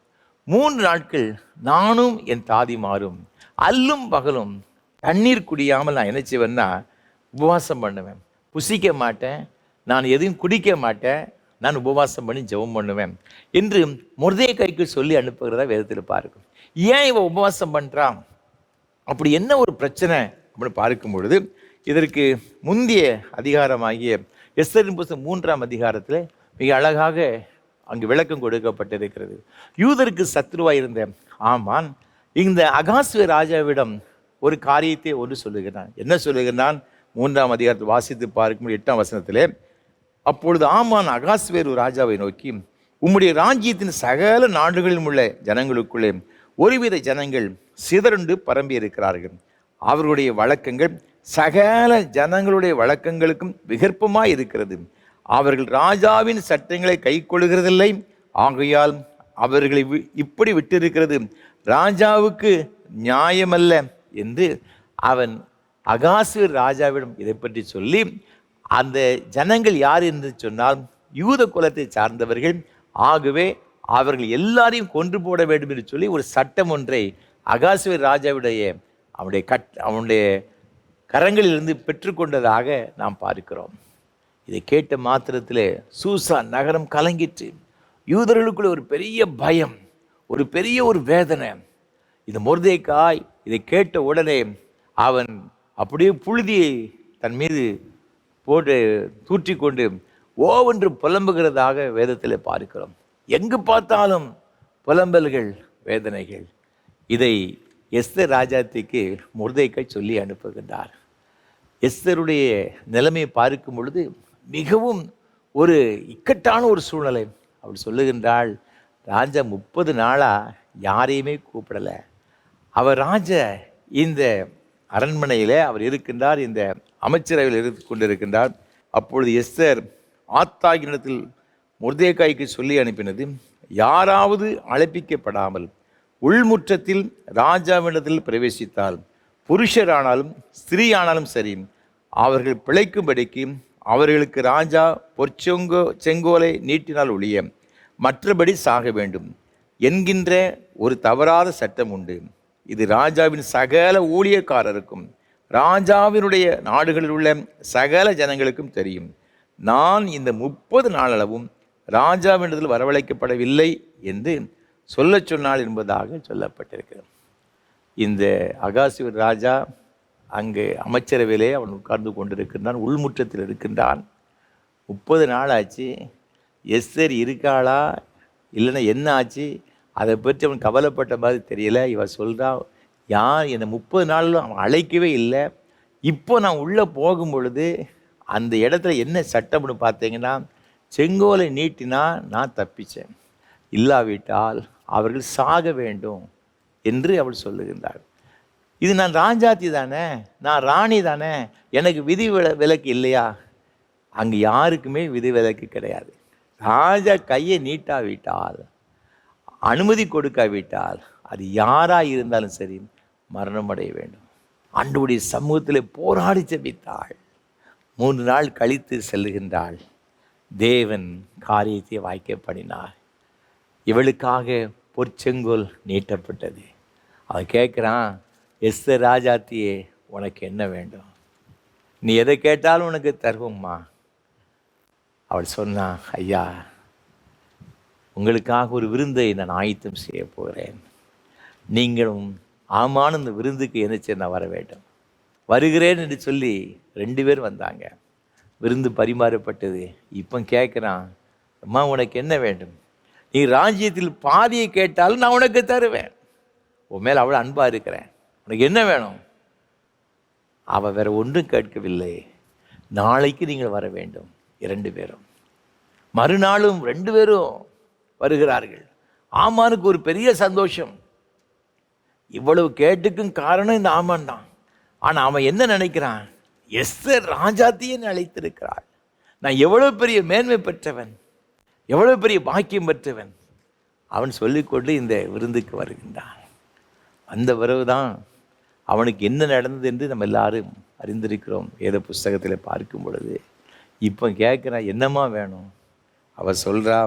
3 நாட்கள் நானும் என் தாதிமாரும் அல்லும் பகலும் தண்ணீர் குடியாமல் நான் என்ன செய்வேன்னா உபவாசம் பண்ணுவேன். புசிக்க மாட்டேன், நான் எதையும் குடிக்க மாட்டேன், நான் உபவாசம் பண்ணி ஜெபம் பண்ணுவேன் என்று மொர்தெகாய்க்கு சொல்லி அனுப்புகிறதா வேதத்தில் பார்க்கும். ஏன் இவன் உபவாசம் பண்ணுறான்? அப்படி என்ன ஒரு பிரச்சனை அப்படின்னு பார்க்கும் பொழுது இதற்கு முந்தைய அதிகாரமாகிய எஸ்தரின் புஸ்தகம் 3ஆம் அதிகாரத்தில் மிக அழகாக அங்கு விளக்கம் கொடுக்கப்பட்டிருக்கிறது. யூதருக்கு சத்ருவாய் இருந்த ஆமான் இந்த அகாஸ்வே ராஜாவிடம் ஒரு காரியத்தை ஒன்று சொல்லுகிறான். என்ன சொல்லுகிறான்? 3ஆம் அதிகாரத்தில் வாசித்து பார்க்கும் 8ஆம் வசனத்திலே, அப்பொழுது ஆமான் அகாஸ்வேரு ராஜாவை நோக்கி, உம்முடைய ராஜ்யத்தின் சகல நாடுகளிலும் உள்ள ஜனங்களுக்குள்ளே ஒருவித ஜனங்கள் சிதறுண்டு பரம்பி இருக்கிறார்கள். அவர்களுடைய வழக்கங்கள் சகல ஜனங்களுடைய வழக்கங்களுக்கும் விகற்பமாய் இருக்கிறது. அவர்கள் ராஜாவின் சட்டங்களை கை கொள்ளுகிறதில்லை. ஆகையால் அவர்களை இப்படி விட்டிருக்கிறது ராஜாவுக்கு நியாயமல்ல என்று அவன் அகாஸ்வேர் ராஜாவிடம் இதை பற்றி சொல்லி, அந்த ஜனங்கள் யார் என்று சொன்னால் யூத குலத்தை சார்ந்தவர்கள், ஆகவே அவர்கள் எல்லாரையும் கொன்று போட வேண்டும் என்று சொல்லி ஒரு சட்டம் ஒன்றை அகாஸ்வேர் ராஜாவுடைய அவனுடைய கரங்களிலிருந்து பெற்றுக்கொண்டதாக நாம் பார்க்கிறோம். இதை கேட்ட மாத்திரத்திலே சூசான் நகரம் கலங்கிற்று. யூதர்களுக்குள்ள ஒரு பெரிய பயம், ஒரு பெரிய ஒரு வேதனை. இந்த மொர்தெகாய் இதை கேட்ட உடனே அவன் அப்படியே புழுதியை தன் மீது போட்டு தூற்றி கொண்டு ஓவென்று புலம்புகிறதாக வேதத்தில் பார்க்கிறோம். எங்கு பார்த்தாலும் புலம்பல்கள், வேதனைகள். இதை எஸ்தர் ராஜாத்திக்கு மொர்தெகாய் சொல்லி அனுப்புகின்றார். எஸ்தருடைய நிலைமையை பார்க்கும் பொழுது மிகவும் ஒரு இக்கட்டான ஒரு சூழ்நிலை. அப்படி சொல்லுகின்றாள், ராஜா 30 நாளாக யாரையுமே கூப்பிடலை. அவர் ராஜா இந்த அரண்மனையில் அவர் இருக்கின்றார், இந்த அமைச்சரவையில் இருந்து கொண்டிருக்கின்றார். அப்பொழுது எஸ்தர் ஆத்தாகினிடத்தில் மொர்தெகாய்க்கு சொல்லி அனுப்பினது, யாராவது அழைப்பிக்கப்படாமல் உள்முற்றத்தில் ராஜாவினிடத்தில் பிரவேசித்தால் புருஷரானாலும் ஸ்திரீயானாலும் சரி, அவர்கள் பிழைக்கும்படிக்கு அவர்களுக்கு ராஜா செங்கோலை நீட்டினால் ஒழிய மற்றபடி சாக வேண்டும் என்கின்ற ஒரு தவறாத சட்டம் உண்டு. இது ராஜாவின் சகல ஊழியக்காரருக்கும் ராஜாவினுடைய நாடுகளில் உள்ள சகல ஜனங்களுக்கும் தெரியும். நான் இந்த 30 நாளளவும் ராஜாவினிடத்தில் வரவழைக்கப்படவில்லை என்று சொன்னாள் என்பதாக சொல்லப்பட்டிருக்கிறது. இந்த அகாஸ்வேர் ராஜா அங்கு அமைச்சரவையிலே அவன் உட்கார்ந்து கொண்டிருக்கின்றான், உள்முற்றத்தில் இருக்கின்றான். 30 நாள் ஆச்சு. எஸ்தர் இருக்காளா இல்லைன்னா என்ன ஆச்சு அதை பற்றி அவன் கவலைப்பட்ட மாதிரி தெரியல. இவன் சொல்கிறான், யார் என்னை 30 நாளிலும் அவன் அழைக்கவே இல்லை. இப்போ நான் உள்ளே போகும் பொழுது அந்த இடத்துல என்ன சட்டம்னு பார்த்தீங்கன்னா, செங்கோலை நீட்டினா நான் தப்பிச்சேன், இல்லாவிட்டால் அவர்கள் சாக வேண்டும் என்று அவள் சொல்லுகின்றாள். இது நான் ராஜாத்தி தானே, நான் ராணி தானே, எனக்கு விதி விலக்கு இல்லையா? அங்கே யாருக்குமே விதி விலக்கு கிடையாது. ராஜா கையை நீட்டாவிட்டால், அனுமதி கொடுக்காவிட்டால், அது யாராக இருந்தாலும் சரி மரணம் அடைய வேண்டும். ஆண்டவருடைய சமூகத்தில் போராடி ஜெபித்தாள். 3 நாள் கழித்து செல்லுகின்றாள். தேவன் காரியத்தை வாய்க்க பண்ணினார். இவளுக்காக பொற்செங்கோல் நீட்டப்பட்டது. அவன் கேட்குறான், எஸ்தர் ராஜாத்தியே, உனக்கு என்ன வேண்டும்? நீ எதை கேட்டாலும் உனக்கு தருவோம்மா. அவள் சொன்னா, ஐயா, உங்களுக்காக ஒரு விருந்தை நான் ஆயத்தம் செய்ய போகிறேன். நீங்களும் ஆமான இந்த விருந்துக்கு என்ன நான் வர வேண்டும். வருகிறேன் என்று சொல்லி 2 பேர் வந்தாங்க. விருந்து பரிமாறப்பட்டது. இப்போ கேட்குறான், அம்மா உனக்கு என்ன வேண்டும்? நீ ராஜ்யத்தில் பாதியை கேட்டாலும் நான் உனக்கு தருவேன். உன் மேலே அவ்வளோ அன்பாக இருக்கிறேன், உனக்கு என்ன வேணும்? அவள் வேற ஒன்றும் கேட்கவில்லை. நாளைக்கு நீங்கள் வர வேண்டும் 2 பேரும். மறுநாளும் 2 பேரும் வருகிறார்கள். ஆமானுக்கு ஒரு பெரிய சந்தோஷம். இவ்வளவு கேட்டுக்கும் காரணம் இந்த ஆமான் தான். ஆனால் அவன் என்ன நினைக்கிறான்? எஸ்தர் ராஜாத்தியை அழைத்திருக்கிறாள். நான் எவ்வளோ பெரிய மேன்மை பெற்றவன், எவ்வளோ பெரிய பாக்கியம் பெற்றவன். அவன் சொல்லிக்கொண்டு இந்த விருந்துக்கு வருகின்றான். அந்த பிறகு தான் அவனுக்கு என்ன நடந்தது என்று நம்ம எல்லாரும் அறிந்திருக்கிறோம் வேத புஸ்தகத்தில் பார்க்கும் பொழுது. இப்போ கேட்குறான், என்னம்மா வேணும்? அவர் சொல்கிறா,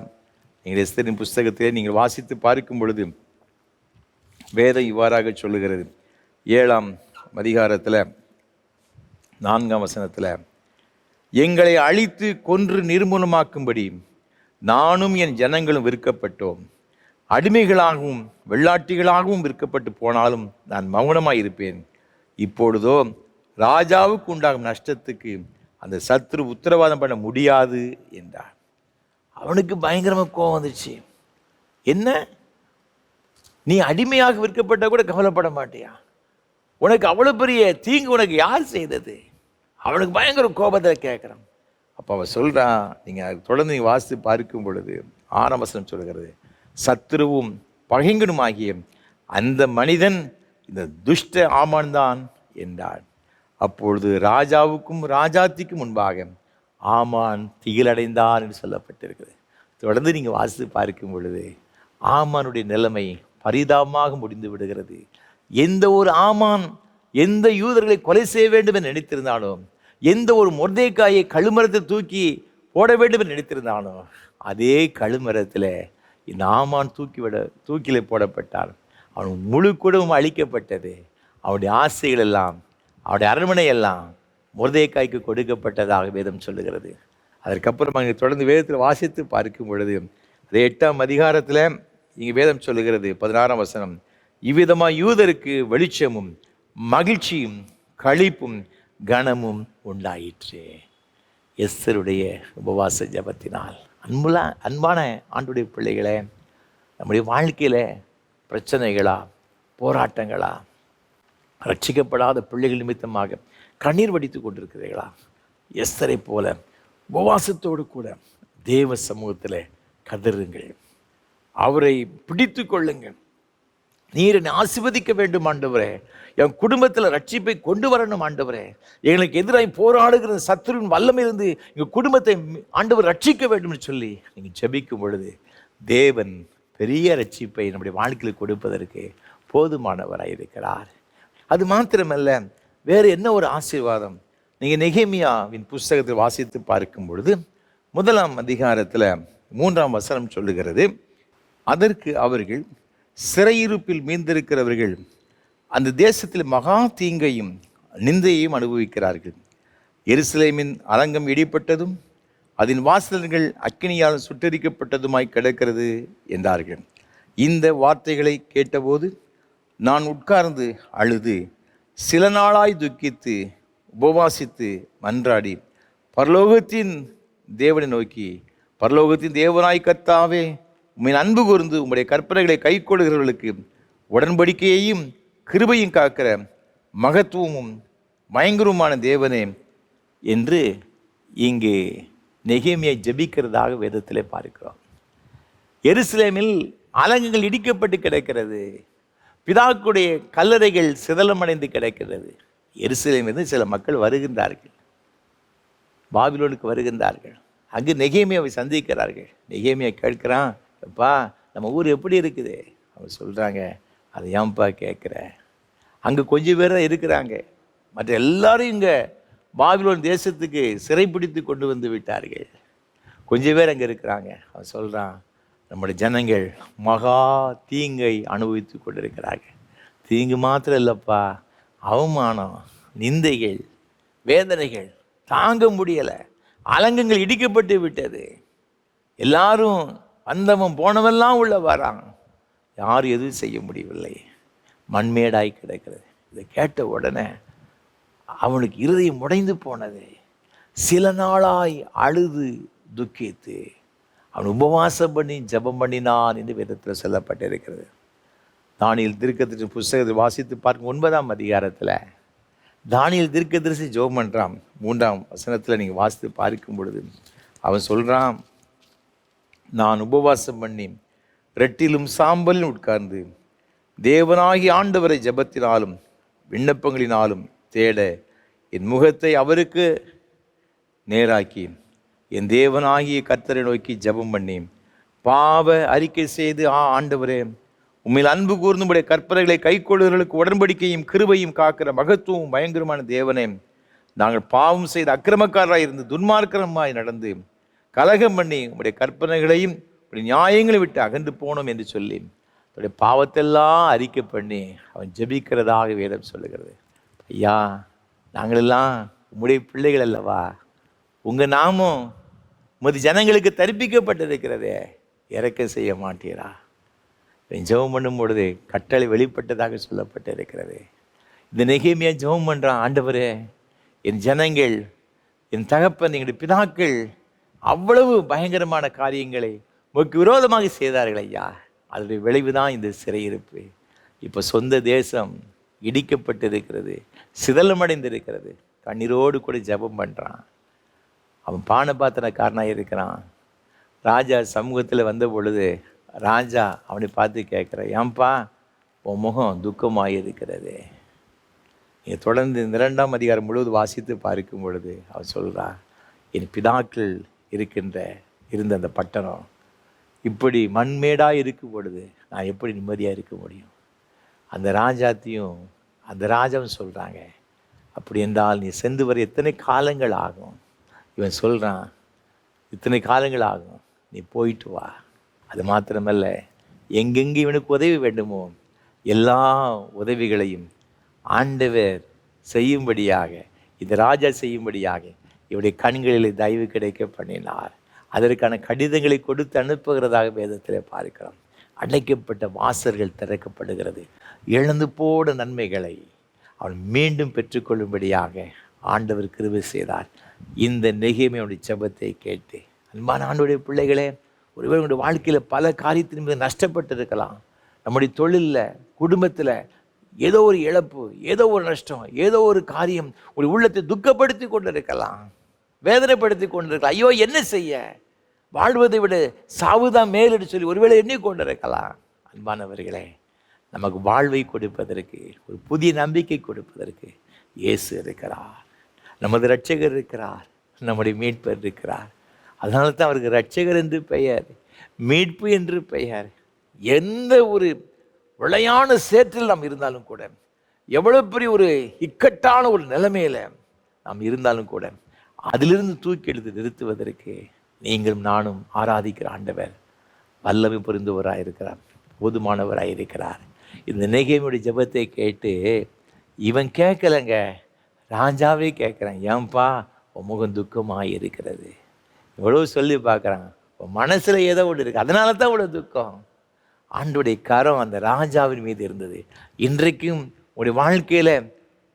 நீங்கள் எஸ்தரின் புஸ்தகத்திலே நீங்கள் வாசித்து பார்க்கும் பொழுது வேதம் இவ்வாறாக சொல்லுகிறது. 7ஆம் அதிகாரத்தில் 4ஆம் வசனத்தில், எங்களை அழித்து கொன்று நிர்மூலமாக்கும்படி நானும் என் ஜனங்களும் விற்கப்பட்டோம். அடிமைகளாகவும் வெள்ளாட்டிகளாகவும் விற்கப்பட்டு போனாலும் நான் மௌனமாக இருப்பேன். இப்பொழுதோ ராஜாவுக்கு உண்டாகும் நஷ்டத்துக்கு அந்த சத்ரு உத்தரவாதம் பண்ண முடியாது என்றார். அவனுக்கு பயங்கரமாக கோபம் வந்துச்சு. என்ன, நீ அடிமையாக விற்கப்பட்ட கூட கவலைப்பட மாட்டியா? உனக்கு அவ்வளோ பெரிய தீங்கு உனக்கு யார் செய்தது? அவனுக்கு பயங்கர கோபத்தில் கேட்குறான். அப்போ அவன் சொல்கிறான், நீங்கள் தொடர்ந்து நீங்கள் வாசித்து பார்க்கும் பொழுது 6ஆம் வசனம் சொல்கிறது, சத்ருவும் பகைங்கனுமாகிய அந்த மனிதன் இந்த துஷ்ட ஆமான் தான் என்றான். அப்பொழுது ராஜாவுக்கும் ராஜாத்திக்கும் முன்பாக ஆமான் திகிலடைந்தான் என்று சொல்லப்பட்டிருக்கிறது. தொடர்ந்து நீங்கள் வாசித்து பார்க்கும் பொழுது ஆமானுடைய நிலைமை பரிதாபமாக முடிந்து விடுகிறது. எந்த ஒரு ஆமான் எந்த யூதர்களை கொலை செய்ய வேண்டும் என்று நினைத்திருந்தானோ, எந்த ஒரு மொர்தேக்காயை கழுமரத்தை தூக்கி போட வேண்டும் என்று நினைத்திருந்தானோ, அதே கழுமரத்தில் இந்த ஆமான் தூக்கிலே போடப்பட்டான். அவன் முழு குடும்பம் அழிக்கப்பட்டது. அவனுடைய ஆசைகள் எல்லாம், அவனுடைய அரண்மனை எல்லாம் மொர்தேக்காய்க்கு கொடுக்கப்பட்டதாக வேதம் சொல்லுகிறது. அதற்கப்புறம் அங்கே தொடர்ந்து வேதத்தில் வாசித்து பார்க்கும் பொழுது அதே 8ஆம் அதிகாரத்தில் இங்கே வேதம் சொல்லுகிறது 16ஆம் வசனம், இவ்விதமாக யூதருக்கு வெளிச்சமும் மகிழ்ச்சியும் களிப்பும் கனமும் உண்டாயிற்று. எஸ்தருடைய உபவாச ஜபத்தினால். அன்பான ஆண்டுடைய பிள்ளைகளே, நம்முடைய வாழ்க்கையில் பிரச்சனைகளா, போராட்டங்களா, ரட்சிக்கப்படாத பிள்ளைகள் நிமித்தமாக கண்ணீர் வடித்து கொண்டிருக்கிறீர்களா? எஸ்தரை போல உபவாசத்தோடு கூட தேவ சமூகத்தில் கதறுங்கள், அவரை பிடித்து கொள்ளுங்கள். நீர் என்னை ஆசீர்வதிக்க வேண்டும் ஆண்டவரே, என் குடும்பத்தில் ரட்சிப்பை கொண்டு வரணும் ஆண்டவரே, எங்களுக்கு எதிராக போராடுகிற சத்துருவின் வல்லமையிலிருந்து எங்கள் குடும்பத்தை ஆண்டவர் ரட்சிக்க வேண்டும் என்று சொல்லி நீங்கள் ஜெபிக்கும் பொழுது தேவன் பெரிய ரட்சிப்பை நம்முடைய வாழ்க்கையில் கொடுப்பதற்கு போதுமானவராக இருக்கிறார். அது மாத்திரமல்ல, வேறு என்ன ஒரு ஆசீர்வாதம். நீங்கள் நெகேமியாவின் புஸ்தகத்தில் வாசித்து பார்க்கும் பொழுது 1ஆம் அதிகாரத்தில் 3ஆம் வசனம் சொல்லுகிறது, அதற்கு அவர்கள் சிறையிருப்பில் மீந்திருக்கிறவர்கள் அந்த தேசத்தில் மகா தீங்கையும் நிந்தையையும் அனுபவிக்கிறார்கள். எருசலேமின் அரங்கம் இடிப்பட்டதும் அதன் வாசல்கள் அக்கினியால் சுட்டரிக்கப்பட்டதுமாய் கிடக்கிறது என்றார்கள். இந்த வார்த்தைகளை கேட்டபோது நான் உட்கார்ந்து அழுது சில நாளாய் துக்கித்து உபவாசித்து மன்றாடி பரலோகத்தின் தேவனை நோக்கி, பரலோகத்தின் தேவனாய் கர்த்தாவே, உம்மை அன்பு கூர்ந்து உம்முடைய கற்பனைகளை கை கொள்கிறவர்களுக்கு உடன்படிக்கையையும் கிருபையும் காக்கிற மகத்துவமும் பயங்கரமான தேவனே என்று இங்கு நெகேமியா ஜெபிக்கிறதாக வேதத்திலே பார்க்கிறோம். எருசலேமில் அலங்கங்கள் இடிக்கப்பட்டு கிடக்கிறது, பிதாக்குடைய கல்லறைகள் சிதலமடைந்து கிடக்கிறது. எருசலேமிலிருந்து சில மக்கள் வருகின்றார்கள், பாபிலோனுக்கு வருகின்றார்கள். அங்கு நெகேமியாவை சந்திக்கிறார்கள். நெகேமியா கேட்கிறான், அப்பா நம்ம ஊர் எப்படி இருக்குது? அவங்க சொல்கிறாங்க, அதை ஏன்பா கேட்குற? அங்கே கொஞ்சம் பேர் தான் இருக்கிறாங்க, மற்ற எல்லாரும் இங்கே பாபிலோன் தேசத்துக்கு சிறைப்பிடித்து கொண்டு வந்து விட்டார்கள். கொஞ்சம் பேர் அங்கே இருக்கிறாங்க. அவன் சொல்கிறான், நம்முடைய ஜனங்கள் மகா தீங்கை அனுபவித்து கொண்டிருக்கிறார்கள். தீங்கு மாத்திரம் இல்லைப்பா, அவமானம், நிந்தைகள், வேதனைகள் தாங்க முடியலை. அலங்கங்கள் இடிக்கப்பட்டு விட்டது. எல்லாரும் வந்தவன் போனவெல்லாம் உள்ள வரான், யாரும் எதுவும் செய்ய முடியவில்லை, மண்மேடாய் கிடக்கிறது. இதை கேட்ட உடனே அவனுக்கு இருதயம் உடைந்து போனது. சில நாளாய் அழுது துக்கித்து அவன் உபவாசம் பண்ணி ஜெபம் பண்ணினான் என்று வேதத்தில் சொல்லப்பட்டிருக்கிறது. தானியேல் தீர்க்கதரிசி புஸ்தகத்தை வாசித்து பார்க்கும் 9ஆம் அதிகாரத்தில் தானியேல் தீர்க்கதரிசி ஜெபம் பண்ணுறான். 3ஆம் வசனத்தில் நீங்கள் வாசித்து பார்க்கும் பொழுது அவன் சொல்கிறான், நான் உபவாசம் பண்ணி ரெட்டிலும் சாம்பலும் உட்கார்ந்து தேவனாகி ஆண்டவரை ஜெபத்தினாலும் விண்ணப்பங்களினாலும் தேட என் முகத்தை அவருக்கு நேராக்கி என் தேவனாகிய கர்த்தரை நோக்கி ஜெபம் பண்ணி பாவ அறிக்கை செய்து, ஆண்டவரே, உண்மையில் அன்பு கூர்ந்து உடைய கற்பனைகளை கைக்கொள்ளுவர்களுக்கு உடன்படிக்கையும் கிருபையும் காக்கிற மகத்துவம் பயங்கரமான தேவனே, நாங்கள் பாவம் செய்த அக்கிரமக்காரராக இருந்து துன்மார்க்கமாய் நடந்து கலகம் பண்ணி உடைய கற்பனைகளையும் உடைய நியாயங்களை விட்டு அகன்று போனோம் என்று சொல்லி அவருடைய பாவத்தெல்லாம் அறிக்கை பண்ணி அவன் ஜெபிக்கிறதாக வேதம் சொல்லுகிறது. ஐயா, நாங்களெல்லாம் உம்முடைய பிள்ளைகள் அல்லவா? உங்கள் நாமும் உமது ஜனங்களுக்கு தரிப்பிக்கப்பட்டிருக்கிறதே, இரக்கம் செய்ய மாட்டீரா? ஜெபம் பண்ணும் பொழுது கட்டளை வெளிப்பட்டதாக சொல்லப்பட்டிருக்கிறது. இந்த நெகேமியா ஜெபம் பண்ணுறான், ஆண்டவரே, என் ஜனங்கள், என் தகப்பன், எங்களுடைய பிதாக்கள் அவ்வளவு பயங்கரமான காரியங்களை உமக்கு விரோதமாக செய்தார்கள் ஐயா. அதனுடைய விளைவு தான் இந்த சிறையிருப்பு. இப்போ சொந்த தேசம் இடிக்கப்பட்டிருக்கிறது, சிதலமடைந்திருக்கிறது. கண்ணீரோடு கூட ஜெபம் பண்ணுறான். அவன் பானபாத்திரக்காரனாக இருக்கிறான். ராஜா சமூகத்தில் வந்த பொழுது ராஜா அவனை பார்த்து கேட்குற, ஏன்பா உன் முகம் துக்கமாக இருக்கிறது? நீங்கள் தொடர்ந்து இந்த 2ஆம் அதிகாரம் முழுவது வாசித்து பார்க்கும் பொழுது அவன் சொல்கிறான், என் பிதாக்கள் இருந்த அந்த பட்டணம் இப்படி மண்மேடாக இருக்கும் பொழுது நான் எப்படி நிம்மதியாக இருக்க முடியும்? அந்த ராஜாத்தையும் அந்த ராஜாவும் சொல்கிறாங்க, அப்படி என்றால் நீ சென்று வர எத்தனை காலங்கள் ஆகும்? இவன் சொல்கிறான், இத்தனை காலங்கள் ஆகும், நீ போயிட்டு வா. அது மாத்திரமல்ல, எங்கெங்கே இவனுக்கு உதவி வேண்டுமோ எல்லா உதவிகளையும் ஆண்டவர் செய்யும்படியாக, இந்த ராஜா செய்யும்படியாக இவருடைய கண்களில் தயவு கிடைக்க பண்ணினார். அதற்கான கடிதங்களை கொடுத்து அனுப்புகிறதாக வேதத்தில் பார்க்கிறோம். அடைக்கப்பட்ட வாசல்கள் திறக்கப்படுகிறது. இழந்து போன நன்மைகளை அவன் மீண்டும் பெற்றுக்கொள்ளும்படியாக ஆண்டவர் கிருபை செய்தார். இந்த நெகேமியாவுடைய ஜெபத்தை கேட்டு, அன்பான ஆண்டவருடைய பிள்ளைகளே, ஒருவேளை உங்களுடைய வாழ்க்கையில் பல காரியத்தின் மீது நஷ்டப்பட்டு இருக்கலாம். நம்முடைய தொழிலில், குடும்பத்தில் ஏதோ ஒரு இழப்பு, ஏதோ ஒரு நஷ்டம், ஏதோ ஒரு காரியம் ஒரு உள்ளத்தை துக்கப்படுத்தி கொண்டு இருக்கலாம், வேதனைப்படுத்தி கொண்டு இருக்கலாம். ஐயோ, என்ன செய்ய, வாழ்வதை விட சாவுதான் மேலிட்டு சொல்லி ஒருவேளை எண்ணிக்கொண்டு இருக்கலாம். அன்பானவர்களே, நமக்கு வாழ்வை கொடுப்பதற்கு, ஒரு புதிய நம்பிக்கை கொடுப்பதற்கு இயேசு இருக்கிறார். நமது இரட்சகர் இருக்கிறார், நம்முடைய மீட்பர் இருக்கிறார். அதனால தான் அவருக்கு இரட்சகர் என்று பெயர், மீட்பு என்று பெயர். எந்த ஒரு விளையான சேற்றில் நாம் இருந்தாலும் கூட, எவ்வளோ பெரிய ஒரு இக்கட்டான ஒரு நிலைமையில் நாம் இருந்தாலும் கூட, அதிலிருந்து தூக்கி எடுத்து நிறுத்துவதற்கு நீங்களும் நானும் ஆராதிக்கிற ஆண்டவர் வல்லமை புரிந்தவராக இருக்கிறார், போதுமானவராக இருக்கிறார். இந்த நெகேமியுடைய ஜெபத்தை கேட்டு இவன் கேட்கலைங்க, ராஜாவே கேட்குறான், ஏன்பா உன் முகம் துக்கமாக இருக்கிறது? எவ்வளோ சொல்லி பார்க்குறான், உன் மனசில் ஏதோ ஒன்று இருக்குது, அதனால தான் இவ்வளோ துக்கம். ஆண்டோடைய கரம் அந்த ராஜாவின் மீது இருந்தது. இன்றைக்கும் உங்களுடைய வாழ்க்கையில்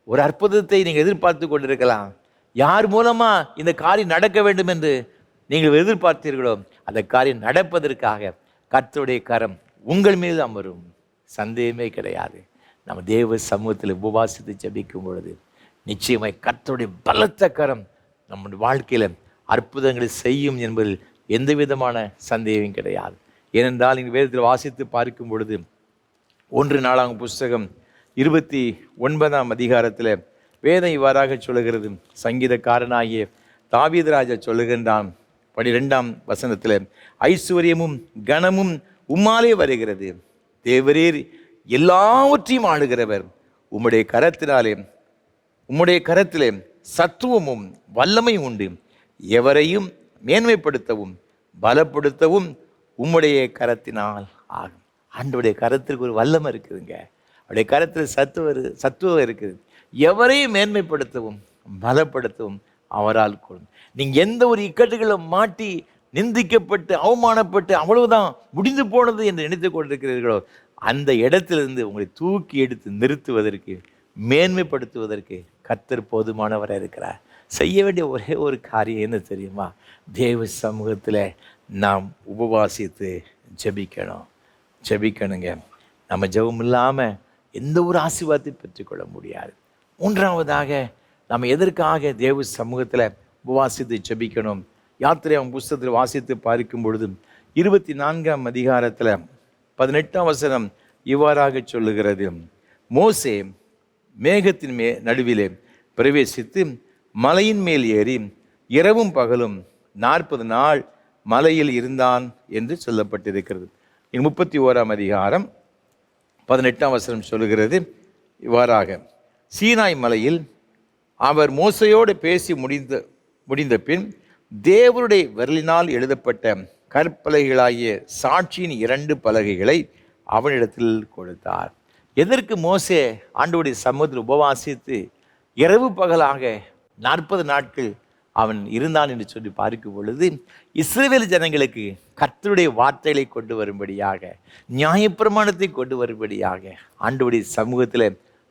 ஒரு அற்புதத்தை நீங்கள் எதிர்பார்த்து கொண்டிருக்கலாம். யார் மூலமாக இந்த காரியம் நடக்க வேண்டும் என்று நீங்கள் எதிர்பார்த்தீர்களோ அந்த காரியம் நடப்பதற்காக கர்த்தருடைய கரம் உங்கள் மீது அமரும், சந்தேகமே கிடையாது. நம்ம தேவ சமூகத்தில் உபவாசித்து ஜெபிக்கும் பொழுது நிச்சயமாய் கர்த்தருடைய பலத்த கரம் நம்முடைய வாழ்க்கையில் அற்புதங்களை செய்யும் என்பதில் எந்த விதமான சந்தேகம் கிடையாது. ஏனென்றால் நீங்கள் வேதத்தில் வாசித்து பார்க்கும் பொழுது 1 நாளாகமம் புஸ்தகம் 29ஆம் அதிகாரத்தில் வேதம் இவ்வாறாக சொல்லுகிறது. சங்கீதக்காரனாகிய தாவீது ராஜா சொல்லுகின்றான் 12ஆம் வசனத்தில், ஐஸ்வர்யமும் கனமும் உம்மாலே வருகிறது, தேவரீர் எல்லாவற்றையும் ஆளுகிறவர், உம்முடைய கரத்திலே சத்துவமும் வல்லமையும் உண்டு, எவரையும் மேன்மைப்படுத்தவும் பலப்படுத்தவும் உம்முடைய கரத்தினால் ஆகும். ஆண்டவருடைய கரத்திற்கு ஒரு வல்லமை இருக்குதுங்க. அவருடைய கரத்தில் சத்துவம் இருக்குது. எவரையும் மேன்மைப்படுத்தவும் பலப்படுத்தவும் அவரால் கூடும். நீங்கள் எந்த ஒரு இக்கட்டுகளை மாட்டி நிந்திக்கப்பட்டு அவமானப்பட்டு அவ்வளவுதான் முடிந்து போனது என்று நினைத்து கொண்டிருக்கிறீர்களோ, அந்த இடத்திலிருந்து உங்களை தூக்கி எடுத்து நிறுத்துவதற்கு, மேன்மைப்படுத்துவதற்கு கர்த்தர் போதுமானவராக இருக்கிறார். செய்ய வேண்டிய ஒரே ஒரு காரியம் என்ன தெரியுமா? தேவ சமூகத்தில் நாம் உபவாசித்து ஜெபிக்கணுங்க. நம்ம ஜெபம் இல்லாமல் எந்த ஒரு ஆசீர்வாதத்தை பெற்றுக்கொள்ள முடியாது. 3ஆவதாக நம்ம எதற்காக தேவ சமூகத்தில் உபவாசித்து ஜெபிக்கணும்? யாத்திரையாம் புஸ்தகத்தில் வாசித்து பார்க்கும் பொழுது 24ஆம் அதிகாரத்தில் 18ஆம் வசனம் இவ்வாறாக சொல்லுகிறது. மோசே மேகத்தின் நடுவிலே பிரவேசித்து மலையின் மேல் ஏறி இரவும் பகலும் 40 நாள் மலையில் இருந்தான் என்று சொல்லப்பட்டிருக்கிறது. 31ஆம் அதிகாரம் 18ஆம் வசனம் சொல்லுகிறது இவ்வாறாக, சீனாய் மலையில் அவர் மோசையோடு பேசி முடிந்த பின் தேவருடைய விரலினால் எழுதப்பட்ட கற்பலகைகளாகிய சாட்சியின் 2 பலகைகளை அவனிடத்தில் கொடுத்தார். எதற்கு மோசே ஆண்டவருடைய சமூகத்தில் உபவாசித்து இரவு பகலாக 40 நாட்கள் அவன் இருந்தான் என்று சொல்லி பார்க்கும் பொழுது, இஸ்ரவேல் ஜனங்களுக்கு கர்த்தருடைய வார்த்தைகளை கொண்டு வரும்படியாக, நியாயப்பிரமாணத்தை கொண்டு வரும்படியாக ஆண்டவருடைய சமூகத்தில்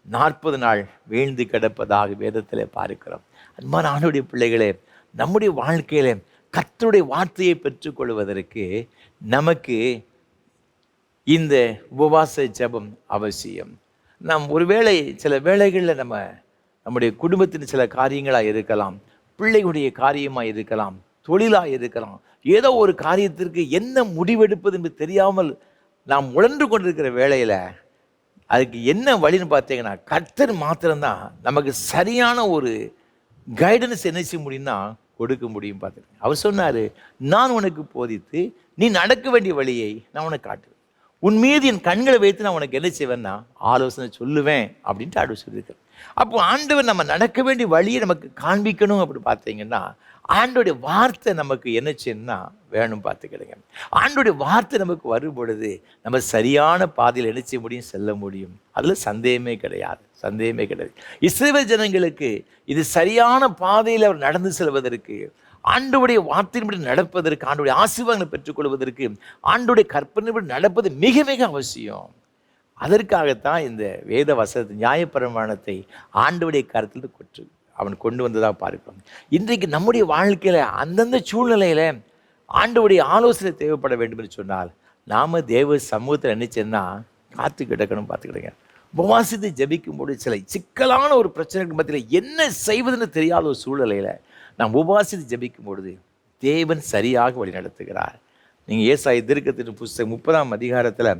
40 நாள் வீழ்ந்து கிடப்பதாக வேதத்தில் பார்க்கிறோம். அன்பான ஆண்டவருடைய பிள்ளைகளே, நம்முடைய வாழ்க்கையில கர்த்தருடைய வார்த்தையை பெற்றுக்கொள்வதற்கு நமக்கு இந்த உபவாச ஜெபம் அவசியம். நாம் சில வேளைகளில் நம்முடைய குடும்பத்தின் சில காரியங்களாக இருக்கலாம், பிள்ளைகளுடைய காரியமாக இருக்கலாம், தொழிலாக இருக்கலாம், ஏதோ ஒரு காரியத்திற்கு என்ன முடிவெடுப்பது என்று தெரியாமல் நாம் உழன்று கொண்டிருக்கிற வேளையில் அதுக்கு என்ன வழின்னு பார்த்தீங்கன்னா, கர்த்தர் மாத்திரம்தான் நமக்கு சரியான ஒரு கைடன்ஸ் என்ன செய்ய முடியும்னா கொடுக்க முடியும். பார்த்துருக்கேன். அவர் சொன்னார், நான் உனக்கு போதித்து நீ நடக்க வேண்டிய வழியை நான் உனக்கு காட்டுவேன், உன் மீது என் கண்களை வைத்து நான் உனக்கு என்ன செய்வேன்னா ஆலோசனை சொல்லுவேன் அப்படின்ட்டு ஆண்டவர் சொல்லியிருக்கிறேன். அப்போ ஆண்டவர் நம்ம நடக்க வேண்டிய வழியை நமக்கு காண்பிக்கணும். அப்படி பார்த்தீங்கன்னா ஆண்டோடைய வார்த்தை நமக்கு என்ன செய்யணும்னா வேணும். பார்த்துக்கிடுங்க, ஆண்டோடைய வார்த்தை நமக்கு வரும் பொழுது நம்ம சரியான பாதையில் என்ன செய்ய முடியும், செல்ல முடியும். அதில் சந்தேகமே கிடையாது. இஸ்ரவேல் ஜனங்களுக்கு இது சரியான பாதையில் அவர் நடந்து செல்வதற்கு, ஆண்டவருடைய வார்த்தையின்படி நடப்பதற்கு, ஆண்டவருடைய ஆசீர்வாதங்களை பெற்றுக்கொள்வதற்கு, ஆண்டவருடைய கற்பனைப்படி நடப்பது மிக மிக அவசியம். அதற்காகத்தான் இந்த வேத வசனத்தை, நியாயப்பிரமாணத்தை ஆண்டவருடைய கருத்தில் அவன் கொண்டு வந்ததாக பார்க்கிறோம். இன்றைக்கு நம்முடைய வாழ்க்கையில் அந்தந்த சூழ்நிலையில் ஆண்டவருடைய ஆலோசனை தேவைப்பட வேண்டும் என்று சொன்னால் நாம் தேவ சமூகத்தில் நினைச்சேன்னா காத்து கிடக்கணும். பார்த்துக்கிடுங்க, உபவாசித்து ஜெபிக்கும்போது சில சிக்கலான ஒரு பிரச்சனைக்கு மத்தியில் என்ன செய்வதுன்னு தெரியாத ஒரு சூழ்நிலையில் நாம் உபவாசித்து ஜெபிக்கும் பொழுது தேவன் சரியாக வழி நடத்துகிறார். நீங்கள் ஏசாயா தீர்க்கதரிசியின் புஸ்தகம் 30ஆம் அதிகாரத்தில்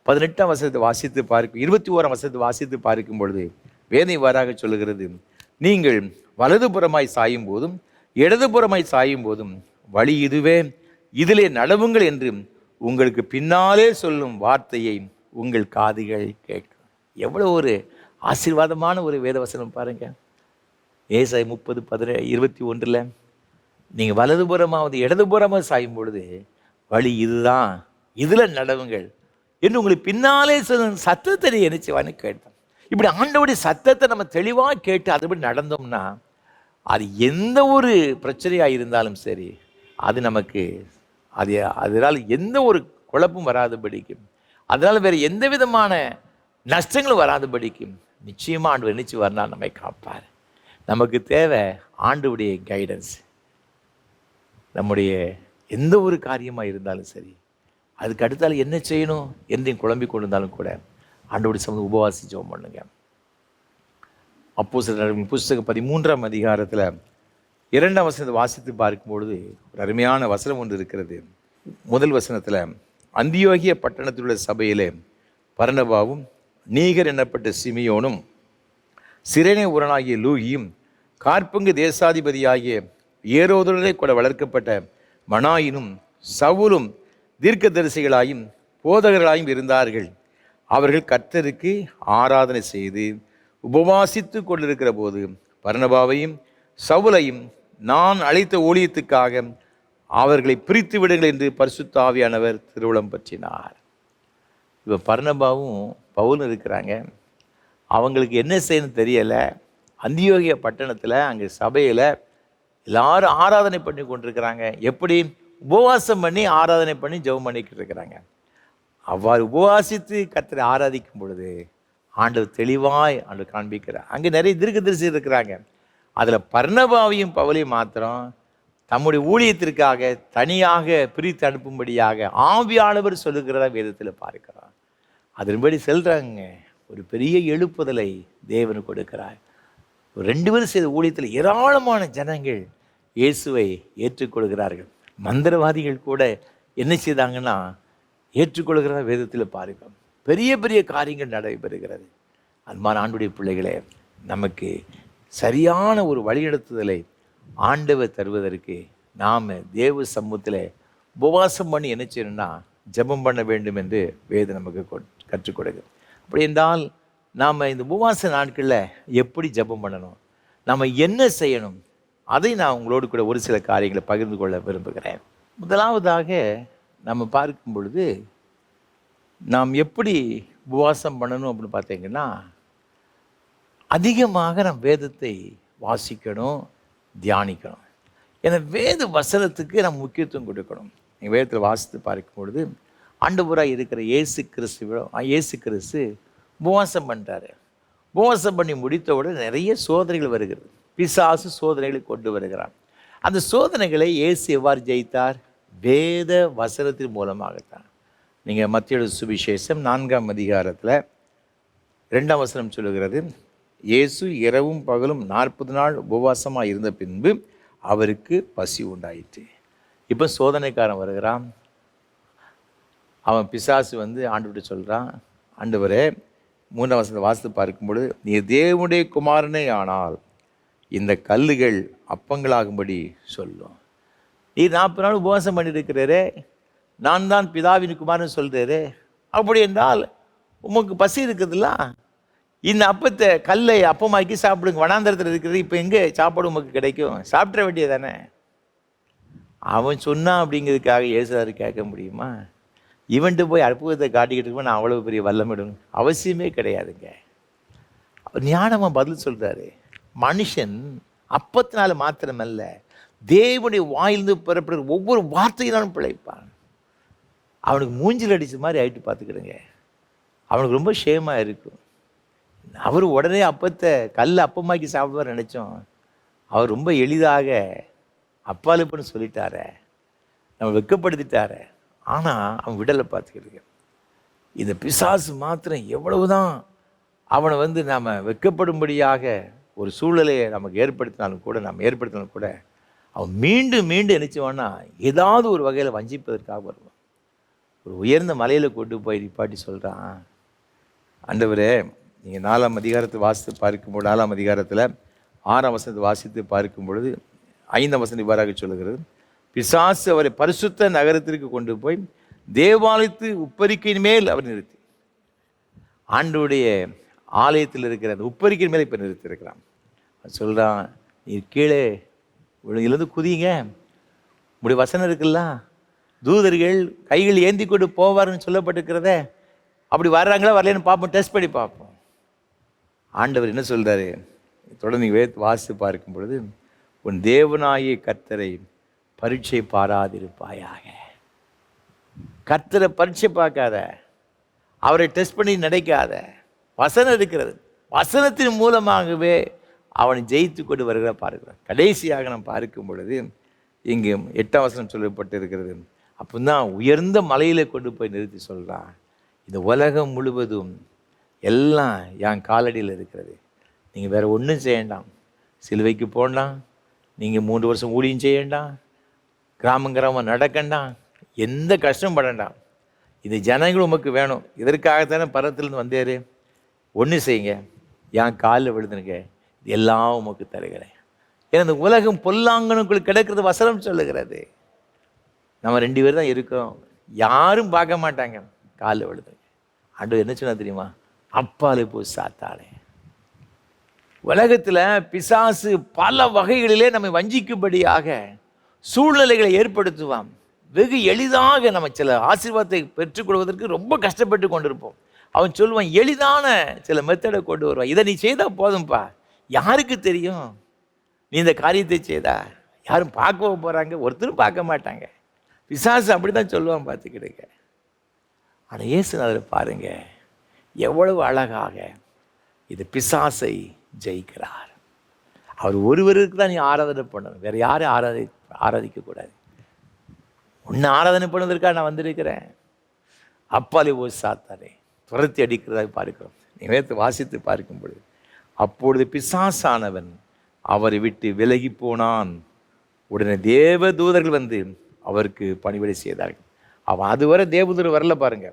18ஆம் வசனத்தை வாசித்து 21ஆம் வசனத்தை வாசித்து பார்க்கும் பொழுது வேதம் இவ்வாறாக சொல்லுகிறது, நீங்கள் வலதுபுறமாய் சாயும் போதும் இடதுபுறமாய் சாயும் போதும் வழி இதுவே, இதிலே நடவுங்கள் என்று உங்களுக்கு பின்னாலே சொல்லும் வார்த்தையை உங்கள் காதுகள் கேட்கும். எவ்வளோ ஒரு ஆசீர்வாதமான ஒரு வேதவசனம் பாருங்க. ஏசாயா 30:21 நீங்கள் வலதுபுறமாவது இடதுபுறமாக சாயும் பொழுது வழி இதுதான், இதில் நடவுங்கள் என்று உங்களுக்கு பின்னாலே சொல்லும் சத்தத்தை நினைச்சுவான்னு கேட்டோம். இப்படி ஆண்டவருடைய சத்தத்தை நம்ம தெளிவாக கேட்டு அதுபடி நடந்தோம்னா அது எந்த ஒரு பிரச்சனையாக இருந்தாலும் சரி, அது நமக்கு அதனால் எந்த ஒரு குழப்பம் வராதபடிக்கும், அதனால் வேறு எந்த விதமான நஷ்டங்களும் வராதபடிக்கும் நிச்சயமாக ஆண்டவர் நினைச்சு வரனால் நம்மை காப்பார். நமக்கு தேவை ஆண்டவருடைய கைடன்ஸ். நம்முடைய எந்த ஒரு காரியமாக இருந்தாலும் சரி, அதுக்கு அடுத்தால் என்ன செய்யணும் என்று குழம்பி கொண்டு இருந்தாலும் கூட ஆண்டவருடைய சமூகம் உபவாசி ஜெபம் பண்ணுங்க. அப்போஸ்தலர் புஸ்தகம் 13ஆம் அதிகாரத்தில் 2ஆம் வசனத்தை வாசித்து பார்க்கும்பொழுது ஒரு அருமையான வசனம் ஒன்று இருக்கிறது. முதல் வசனத்தில், அந்தியோகிய பட்டணத்தில் உள்ள சபையிலே பர்னபாவும் நீகர் எனப்பட்ட சிமியோனும் சிரேனே ஊரனாகிய லூகியும் காற்பங்கு தேசாதிபதியாகிய ஏரோதுடனே கூட வளர்க்கப்பட்ட மனாயினும் சவுலும் தீர்க்கதரிசிகளாயும் போதகர்களாயும் இருந்தார்கள். அவர்கள் கர்த்தருக்கு ஆராதனை செய்து உபவாசித்து கொண்டிருக்கிற போது பர்னபாவையும் சவுலையும் நான் அழைத்த ஊழியத்துக்காக அவர்களை பிரித்து விடுங்கள் என்று பரிசுத்த ஆவியானவர் திருவுளம் பற்றினார். இப்போ பர்னபாவும் பவுலும் இருக்கிறாங்க. அவங்களுக்கு என்ன செய்யணும்னு தெரியலை. அந்தியோகிய பட்டணத்தில் அங்கே சபையில் எல்லாரும் ஆராதனை பண்ணி கொண்டிருக்கிறாங்க. எப்படி? உபவாசம் பண்ணி ஆராதனை பண்ணி ஜெபம் பண்ணிக்கிட்டு இருக்கிறாங்க. அவ்வாறு உபவாசித்து கர்த்தரை ஆராதிக்கும் பொழுது ஆண்டவர் தெளிவாய் ஆண்டவர் காண்பிக்கிறார். அங்கே நிறைய தீர்க்கதரிசி இருக்கிறாங்க. அதில் பர்னபாவையும் பவுலையும் மாத்திரம் தம்முடைய ஊழியத்திற்காக தனியாக பிரித்து அனுப்பும்படியாக ஆவியானவர் சொல்லுகிறதா வேதத்தில் பார்க்கிறோம். அதன்படி செல்றாங்க. ஒரு பெரிய எழுப்புதலை தேவன் கொடுக்கிறார். 2 பேரும் செய்த ஊழியத்தில் ஏராளமான ஜனங்கள் இயேசுவை ஏற்றுக்கொள்கிறார்கள். மந்திரவாதிகள் கூட என்ன செய்தாங்கன்னா ஏற்றுக்கொள்கிறதா வேதத்தில் பார்க்கிறோம். பெரிய பெரிய காரியங்கள் நடைபெறுகிறது. அன்பான ஆண்டுடைய பிள்ளைகளே, நமக்கு சரியான ஒரு வழிநடத்துதலை ஆண்டவர் தருவதற்கு நாம் தேவ சமூகத்தில் உபவாசம் பண்ணி என்ன செய்யணும்னா ஜெபம் பண்ண வேண்டும் என்று வேதம் நமக்கு கற்றுக் கொடுக்கும். அப்படி என்றால் நாம் இந்த உபவாச நாட்களில் எப்படி ஜெபம் பண்ணணும், நம்ம என்ன செய்யணும், அதை நான் உங்களோடு கூட ஒரு சில காரியங்களை பகிர்ந்து கொள்ள விரும்புகிறேன். முதலாவதாக நம்ம பார்க்கும் பொழுது நாம் எப்படி உபவாசம் பண்ணணும் அப்படின்னு பார்த்தீங்கன்னா, அதிகமாக நம் வேதத்தை வாசிக்கணும், தியானிக்கணும். ஏன்னா வேத வசனத்துக்கு நம்ம முக்கியத்துவம் கொடுக்கணும். நீங்கள் வேதத்தில் வாசித்து பார்க்கும் பொழுது ஆண்டவராக இருக்கிற இயேசு கிறிஸ்து உபவாசம் பண்ணுறாரு. உபவாசம் பண்ணி முடித்தவுடன் நிறைய சோதனைகள் வருகிறது. பிசாசு சோதனைகளை கொண்டு வருகிறான். அந்த சோதனைகளை இயேசு எவ்வாறு ஜெயித்தார்? வேத வசனத்தின் மூலமாகத்தான். நீங்கள் மத்தேயு சுவிசேஷம் 4ஆம் அதிகாரத்தில் 2ஆம் வசனம் சொல்லுகிறது, இயேசு இரவும் பகலும் 40 நாள் உபவாசமாக இருந்த பின்பு அவருக்கு பசி உண்டாயிற்று. இப்போ சோதனைக்காரன் வருகிறான். அவன் பிசாசு ஆண்டவர்கிட்ட சொல்கிறான், ஆண்டவரே, 3ஆம் வசனத்தை வாசித்து பார்க்கும்பொழுது, நீ தேவனுடைய குமாரனே ஆனால் இந்த கல்லுகள் அப்பங்களாகும்படி சொல்லும். நீ 40 நாள் உபவாசம் பண்ணியிருக்கிறே, நான் தான் பிதாவின் குமாரன் சொல்கிறே, அப்படி என்றால் உமக்கு பசி இருக்குதுல்ல, இந்த அப்பத்தை கல்லை அப்பமாக்கி சாப்பிடுங்க. வனாந்தரத்தில் இருக்கிறது இப்போ எங்கே சாப்பாடு உமக்கு கிடைக்கும்? சாப்பிட்ற வேண்டியது தானே. அவன் சொன்னான் அப்படிங்கிறதுக்காக இயேசுவார் கேட்க முடியுமா? இவன்ட்டு போய் அற்புதத்தை காட்டிக்கிட்டு இருக்கோம், நான் அவ்வளோ பெரிய வல்லமிடும் அவசியமே கிடையாதுங்க. ஞானமாக பதில் சொல்கிறாரு. மனுஷன் அப்பத்தினால மாத்திரமல்ல, தேவனுடைய வாயிலிருந்து பெறப்படுற ஒவ்வொரு வார்த்தையினாலும் பிழைப்பான். அவனுக்கு மூஞ்சில் அடித்த மாதிரி ஆகிட்டு பார்த்துக்கிடுங்க. அவனுக்கு ரொம்ப ஷேமாக இருக்கும். அவர் உடனே அப்பத்தை கல் அப்பமாக்கி சாப்பிடுவார் நினச்சோம். அவர் ரொம்ப எளிதாக அப்பாலுப்புன்னு சொல்லிட்டார, நம்ம வெக்கப்படுத்திட்டார. ஆனால் அவன் விடலை பார்த்துக்கிடுங்க. இந்த பிசாசு மாத்திரம் எவ்வளவுதான் அவனை நாம் வெக்கப்படும்படியாக ஒரு சூழ்நிலையை நமக்கு ஏற்படுத்தினாலும் கூட அவன் மீண்டும் மீண்டும் நினைச்சுவான்னா ஏதாவது ஒரு வகையில் வஞ்சிப்பதற்காக வருவான். ஒரு உயர்ந்த மலையில் கொண்டு போய் நிப்பாட்டி சொல்கிறான், ஆண்டவரே, நீங்கள் 4ஆம் அதிகாரத்தை வாசித்து பார்க்கும்போது 4ஆம் அதிகாரத்தில் 6ஆம் வசனத்தை வாசித்து பார்க்கும் பொழுது 5ஆம் வசனம் இவ்வாறாக சொல்லுகிறது, பிசாசு அவரை பரிசுத்த நகரத்திற்கு கொண்டு போய் தேவாலயத்து உப்பரிக்கையின் மேல் அவர் நிறுத்தி, ஆண்டவருடைய ஆலயத்தில் இருக்கிற அந்த உப்பரிக்கையின் மேலே இப்போ நிறுத்தியிருக்கிறான். சொல்கிறான், நீ கீழே இருந்து குதிங்க. இப்படி வசனம் இருக்குல்ல, தூதர்கள் கைகள் ஏந்தி கொண்டு போவார்னு சொல்லப்பட்டிருக்கிறத, அப்படி வர்றாங்களா வரலன்னு பார்ப்போம், டெஸ்ட் பண்ணி பார்ப்போம். ஆண்டவர் என்ன சொல்கிறாரு? தொடர்ந்து நீங்கள் வாசித்து பார்க்கும் பொழுது, உன் தேவனாகிய கர்த்தரை பரீட்சை பாராதிருப்பாயாக. கர்த்தரை பரீட்சை பார்க்காத, அவரை டெஸ்ட் பண்ணி நடக்காத. வசனம் இருக்கிறது, வசனத்தின் மூலமாகவே அவனை ஜெயித்து கொண்டு வருகிற பார்க்கிறான். கடைசியாக நாம் பார்க்கும் பொழுது இங்கு 8ஆம் வசனம் சொல்லப்பட்டு இருக்கிறது. அப்போ தான் உயர்ந்த மலையில் கொண்டு போய் நிறுத்தி சொல்கிறான், இந்த உலகம் முழுவதும் எல்லாம் என் காலடியில் இருக்கிறது. நீங்கள் வேறு ஒன்றும் செய்யண்டாம். சிலுவைக்கு போகண்டாம், நீங்கள் 3 வருஷம் ஊழியம் செய்யண்டாம், கிராமம் நடக்கண்டாம், எந்த கஷ்டம் படண்டாம். இந்த ஜனங்கள் உமக்கு வேணும், இதற்காகத்தானே பரத்திலிருந்து வந்தேரு. ஒன்று செய்யுங்க, என் காலில் விழுந்துருங்க, இது எல்லாம் உமக்கு தருகிறேன். ஏன்னா இந்த உலகம் பொல்லாங்கனுக்குள் கிடக்கிறது வசனம் சொல்லுகிறது. நம்ம 2 பேர் தான் இருக்கோம், யாரும் பார்க்க மாட்டாங்க, காலில் விழுந்துருங்க. ஆண்டவர் என்ன சொன்னா தெரியுமா? அப்பாலே போய் சாத்தானே. உலகத்தில் பிசாசு பல வகைகளிலே நம்மை வஞ்சிக்கும்படியாக சூழ்நிலைகளை ஏற்படுத்துவான். வெகு எளிதாக நம்ம சில ஆசீர்வாதத்தை பெற்றுக்கொள்வதற்கு ரொம்ப கஷ்டப்பட்டு கொண்டிருப்போம். அவன் சொல்லுவான், எளிதான சில மெத்தடை கொண்டு வருவான். இதை நீ செய்தால் போதும்பா, யாருக்கு தெரியும் நீ இந்த காரியத்தை செய்தா? யாரும் பார்க்க போகிறாங்க? ஒருத்தரும் பார்க்க மாட்டாங்க. பிசாசு அப்படி தான் சொல்லுவான், பார்த்துக்கிடுங்க. ஆனால் இயேசுநாதர் பாருங்க, எவ்வளவு அழகாக இது பிசாசை ஜெயிக்கிறார். அவர் ஒருவருக்கு தான் நீ ஆராதனை பண்ணணும், வேறு யாரும் ஆராதிக்கக்கூடாது. உன்னை ஆராதனை பண்ணுவதற்காக நான் வந்திருக்கிறேன். அப்பாலே ஓ சாத்தானே துரத்தி அடிக்கிறதாக பார்க்கிறோம். நீங்கள் வாசித்து பார்க்கும் பொழுது, அப்பொழுது பிசாசானவன் அவரை விட்டு விலகி போனான். உடனே தேவ தூதர்கள் வந்து அவருக்கு பணிவிடை செய்தார்கள். அவன் அதுவரை தேவதூதர் வரல பாருங்க.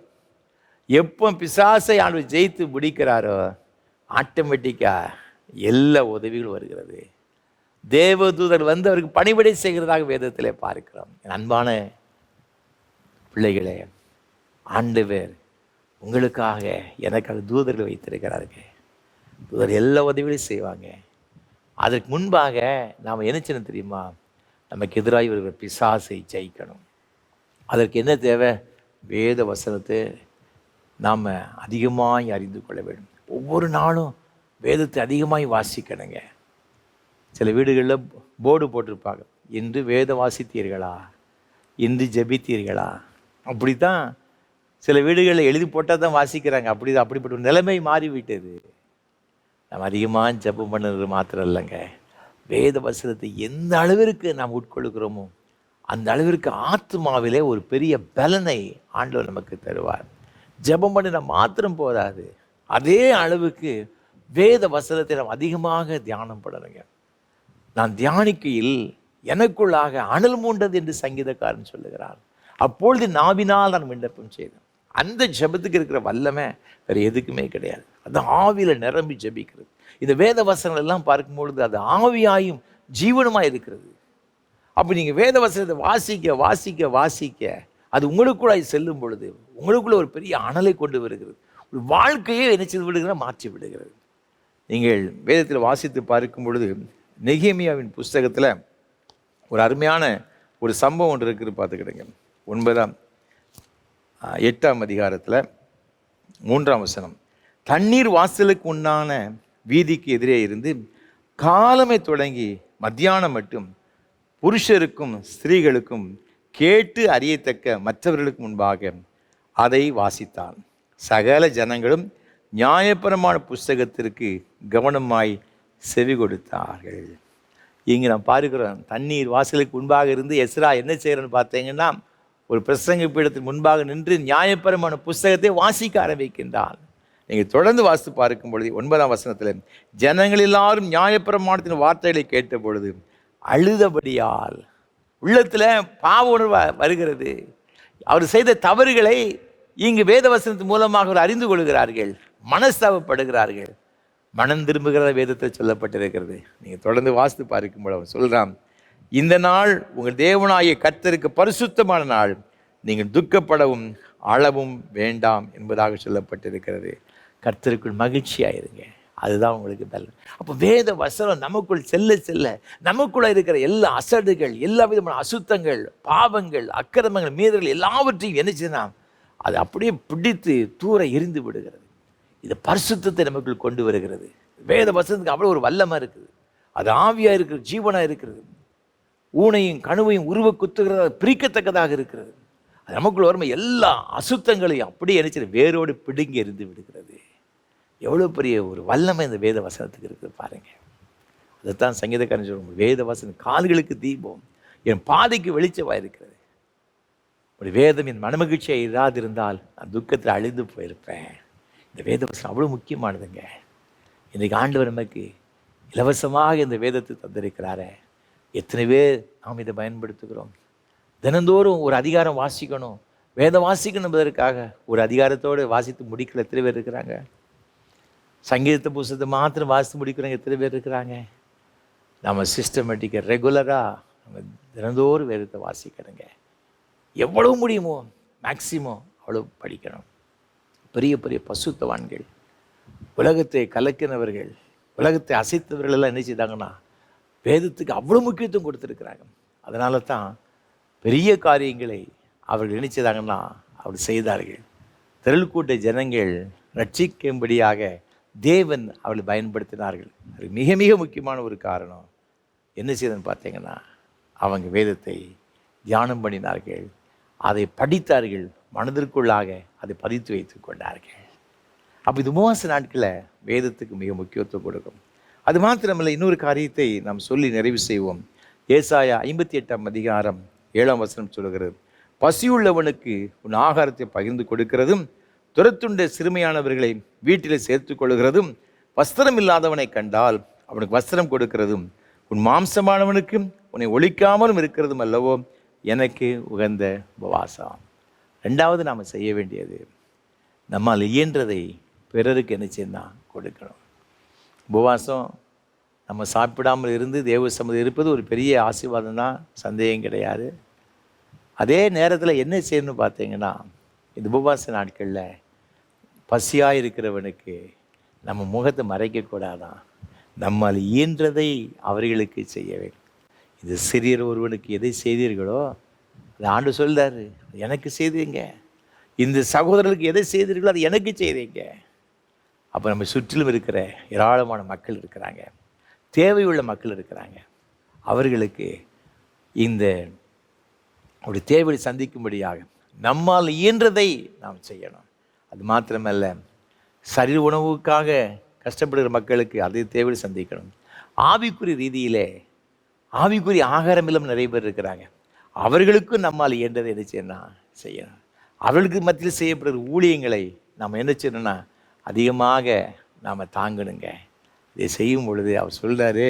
எப்போ பிசாசை ஆண்டவர் ஜெயித்து முடிக்கிறாரோ ஆட்டோமேட்டிக்காக எல்லா உதவிகளும் வருகிறது. தேவதூதர் வந்து அவருக்கு பணிவிடை செய்கிறதாக வேதத்திலே பார்க்கிறோம். அன்பான பிள்ளைகளே, ஆண்டவர் உங்களுக்காக எனக்காக தூதர்கள் வைத்திருக்கிறாருங்க. தூதர் எல்லா உதவிகளையும் செய்வாங்க. அதற்கு முன்பாக நாம் என்ன செய்யணும் தெரியுமா? நமக்கு எதிராக வருகிற பிசாசை ஜெயிக்கணும். அதற்கு என்ன தேவை? வேத வசனத்தை நாம் அதிகமாய் அறிந்து கொள்ள வேண்டும். ஒவ்வொரு நாளும் வேதத்தை அதிகமாய் வாசிக்கணுங்க. சில வீடுகளில் போர்டு போட்டிருப்பாங்க, இன்று வேத வாசித்தீர்களா, இன்று ஜெபித்தீர்களா. அப்படி தான் சில வீடுகளில் எழுதி போட்டால் தான் வாசிக்கிறாங்க. அப்படிப்பட்ட ஒரு நிலைமை மாறிவிட்டது. நம்ம அதிகமாக ஜெபம் பண்ணுறது மாத்திரம் இல்லைங்க, வேத வசனத்தை எந்த அளவிற்கு நாம் உட்கொள்கிறோமோ அந்த அளவிற்கு ஆத்மாவிலே ஒரு பெரிய பலனை ஆண்டவர் நமக்கு தருவார். ஜெபம் பண்ணினா மாத்திரம் போதாது, அதே அளவுக்கு வேத வசனத்தை நாம் அதிகமாக தியானம் பண்ணணுங்க. நான் தியானிக்கையில் எனக்குள்ளாக அனல் மூண்டது என்று சங்கீதக்காரன் சொல்லுகிறார். அப்பொழுது நாவினால் நான் விண்ணப்பம் செய்தேன். அந்த ஜெபத்துக்கு இருக்கிற வல்லமை வேறு எதுக்குமே கிடையாது. அது ஆவியில் நிரம்பி ஜெபிக்கிறது. இந்த வேத வசனங்கள் எல்லாம் பார்க்கும்பொழுது அது ஆவியாயும் ஜீவனுமாக இருக்கிறது. அப்போ நீங்கள் வேத வசனத்தை வாசிக்க வாசிக்க வாசிக்க அது உங்களுக்குள்ள செல்லும் பொழுது உங்களுக்குள்ள ஒரு பெரிய அனலை கொண்டு வருகிறது. ஒரு வாழ்க்கையே என்ன செய்து விடுகிறது? மாற்றி விடுகிறது. நீங்கள் வேதத்தில் வாசித்து பார்க்கும் பொழுது நெகேமியாவின் புஸ்தகத்தில் ஒரு அருமையான ஒரு சம்பவம் ஒன்று இருக்குது, பார்த்துக்கிடுங்க. 8ஆம் அதிகாரத்தில் 3ஆம் வசனம். தண்ணீர் வாசலுக்கு உண்டான வீதிக்கு எதிரே இருந்து காலமே தொடங்கி மத்தியானம் மட்டும் புருஷருக்கும் ஸ்திரீகளுக்கும் கேட்டு அறியத்தக்க மற்றவர்களுக்கு முன்பாக அதை வாசித்தான். சகல ஜனங்களும் நியாயபரமான புஸ்தகத்திற்கு கவனமாய் செவி கொடுத்தார்கள். இங்கே நான் பார்க்கிறோம், தண்ணீர் வாசலுக்கு முன்பாக இருந்து எஸ்ரா என்ன செய்கிறேன்னு பார்த்தீங்கன்னா, ஒரு பிரசங்க பீடத்தின் முன்பாக நின்று நியாயபரமான புஸ்தகத்தை வாசிக்க ஆரம்பிக்கின்றான். நீங்கள் தொடர்ந்து வாசித்து பார்க்கும் பொழுது 9ஆம் வசனத்தில், ஜனங்கள் எல்லாரும் நியாயப்பிரமாணத்தின் வார்த்தைகளை கேட்ட பொழுது அழுதபடியால் உள்ளத்தில் பாவ உணர்வு வருகிறது. அவர் செய்த தவறுகளை இங்கு வேத வசனத்தின் மூலமாக அவர் அறிந்து கொள்கிறார்கள், மனஸ்தாபப்படுகிறார்கள். மனம் திரும்புகிறத வேதத்தில் சொல்லப்பட்டிருக்கிறது. நீங்கள் தொடர்ந்து வாசித்து பார்க்கும்போது அவன் சொல்கிறான், இந்த நாள் உங்கள் தேவனாகிய கர்த்தருக்கு பரிசுத்தமான நாள், நீங்கள் துக்கப்படவும் அழவும் வேண்டாம் என்பதாக சொல்லப்பட்டிருக்கிறது. கர்த்தருக்குள் மகிழ்ச்சியாயிருங்க, அதுதான் உங்களுக்கு பலன். அப்போ வேத வசனம் நமக்குள் செல்ல செல்ல நமக்குள்ள இருக்கிற எல்லா அசடுகள், எல்லா விதமான அசுத்தங்கள், பாவங்கள், அக்கிரமங்கள், மீறல்கள் எல்லாவற்றையும் என்ன செய்யணும், அது அப்படியே பிடித்து தூர எரிந்து விடுகிறது. இது பரிசுத்தத்தை நமக்குள் கொண்டு வருகிறது. வேத வசனத்துக்கு அவ்வளோ ஒரு வல்லமாக இருக்குது. அது ஆவியாக இருக்கிறது, ஜீவனாக இருக்கிறது. ஊனையும் கணுவையும் உருவ குத்துகிறதா பிரிக்கத்தக்கதாக இருக்கிறது. அது நமக்குள்ள வரும் எல்லா அசுத்தங்களையும் அப்படியே நினைச்சு வேரோடு பிடுங்கி எறிந்து விடுகிறது. எவ்வளோ பெரிய ஒரு வல்லமை இந்த வேத வசனத்துக்கு இருக்குது பாருங்க. அதைத்தான் சங்கீதக்காரன் சொல்லுவோம், வேத வசனம் கால்களுக்கு தீபம், என் பாதைக்கு வெளிச்சமாக இருக்கிறது. ஒரு வேதம் என் மனமகிழ்ச்சியை இராதிருந்தால் நான் துக்கத்தில் அழிந்து போயிருப்பேன். இந்த வேத வசனம் அவ்வளோ முக்கியமானதுங்க. இன்றைக்கு ஆண்டவர் நமக்கு இலவசமாக இந்த வேதத்தை தந்திருக்கிறாரே. எத்தனை பேர் நாம் இதை பயன்படுத்துகிறோம்? தினந்தோறும் ஒரு அதிகாரம் வாசிக்கணும், வேதம் வாசிக்கணும் என்பதற்காக ஒரு அதிகாரத்தோடு வாசித்து முடிக்கிற எத்தனை பேர் இருக்கிறாங்க? சங்கீத புஸ்தகத்தை மாத்திரம் வாசித்து முடிக்கிறவங்க எத்தனை பேர் இருக்கிறாங்க? நம்ம சிஸ்டமேட்டிக்காக ரெகுலராக நம்ம தினந்தோறும் வேதத்தை வாசிக்கணுங்க. எவ்வளவு முடியுமோ மேக்சிமம் அவ்வளோ படிக்கணும். பெரிய பெரிய பசுத்தவான்கள், உலகத்தை கலக்கினவர்கள், உலகத்தை அசைத்தவர்கள் எல்லாம் என்ன செய்தாங்கன்னா வேதத்துக்கு அவ்வளோ முக்கியத்துவம் கொடுத்துருக்குறாங்க. அதனால தான் பெரிய காரியங்களை அவர்கள் என்ன செய்தாங்கன்னா அப்படி செய்தார்கள். திரள் கூட்ட ஜனங்கள் ரட்சிக்கும்படியாக தேவன் அவளை பயன்படுத்தினார்கள். அது மிக மிக முக்கியமான ஒரு காரணம் என்ன செய்தன்னு பார்த்தீங்கன்னா, அவங்க வேதத்தை தியானம் பண்ணினார்கள், அதை படித்தார்கள், மனதிற்குள்ளாக அதை பதித்து வைத்து கொண்டார்கள். அப்போ இது உபவாச நாட்களில் வேதத்துக்கு மிக முக்கியத்துவம் கொடுக்கும். அது மாத்திரமல்ல, இன்னொரு காரியத்தை நாம் சொல்லி நிறைவு செய்வோம். ஏசாயா 58 அதிகாரம் 7 சொல்லுகிறது, பசியுள்ளவனுக்கு உன் ஆகாரத்தை பகிர்ந்து கொடுக்கிறதும், துரத்துண்ட சிறுமையானவர்களை வீட்டில் சேர்த்து கொள்கிறதும், வஸ்திரம் இல்லாதவனை கண்டால் அவனுக்கு வஸ்திரம் கொடுக்கிறதும், உன் மாம்சமானவனுக்கு உன்னை ஒழிக்காமலும் இருக்கிறதும் அல்லவோ எனக்கு உகந்த உபவாசம். ரெண்டாவது நாம் செய்ய வேண்டியது, நம்மால் இயன்றதை பிறருக்கு என்ன செய்யணும் கொடுக்கணும். உபவாசம் நம்ம சாப்பிடாமல் இருந்து தேவ சமூகம் இருப்பது ஒரு பெரிய ஆசீர்வாதம் தான், சந்தேகம் கிடையாது. அதே நேரத்தில் என்ன செய்யணும்னு பார்த்தீங்கன்னா, இந்த உபவாச நாட்களில் பசியாக இருக்கிறவனுக்கு நம்ம முகத்தை மறைக்கக்கூடாதான், நம்மால் இயன்றதை அவர்களுக்கு செய்ய வேண்டும். இது சிறியர் ஒருவனுக்கு எதை செய்தீர்களோ அது ஆண்டு சொல்றாரு, எனக்கு செய்தீங்க. இந்த சகோதரர்களுக்கு எதை செய்தீர்களோ அது எனக்கு செய்தீங்க. அப்போ நம்ம சுற்றிலும் இருக்கிற ஏராளமான மக்கள் இருக்கிறாங்க, தேவையுள்ள மக்கள் இருக்கிறாங்க. அவர்களுக்கு இந்த ஒரு தேவையை சந்திக்கும்படியாக நம்மால் இயன்றதை நாம் செய்யணும். அது மாத்திரமல்ல, சரீர உணவுக்காக கஷ்டப்படுகிற மக்களுக்கு அதை தேவையை சந்திக்கணும். ஆவிக்குரிய ரீதியிலே ஆவிக்குரிய ஆகாரம் இல்லாமல் நிறைய பேர் இருக்கிறாங்க. அவர்களுக்கும் நம்மால் இயன்றதை என்ன செய்யணும். அவர்களுக்கு மத்தியில் செய்யப்படுகிற ஊழியங்களை நாம் என்ன செய்யணும்னா அதிகமாக நாம் தாங்கணுங்க. இதை செய்யும் பொழுது அவர் சொல்கிறாரு,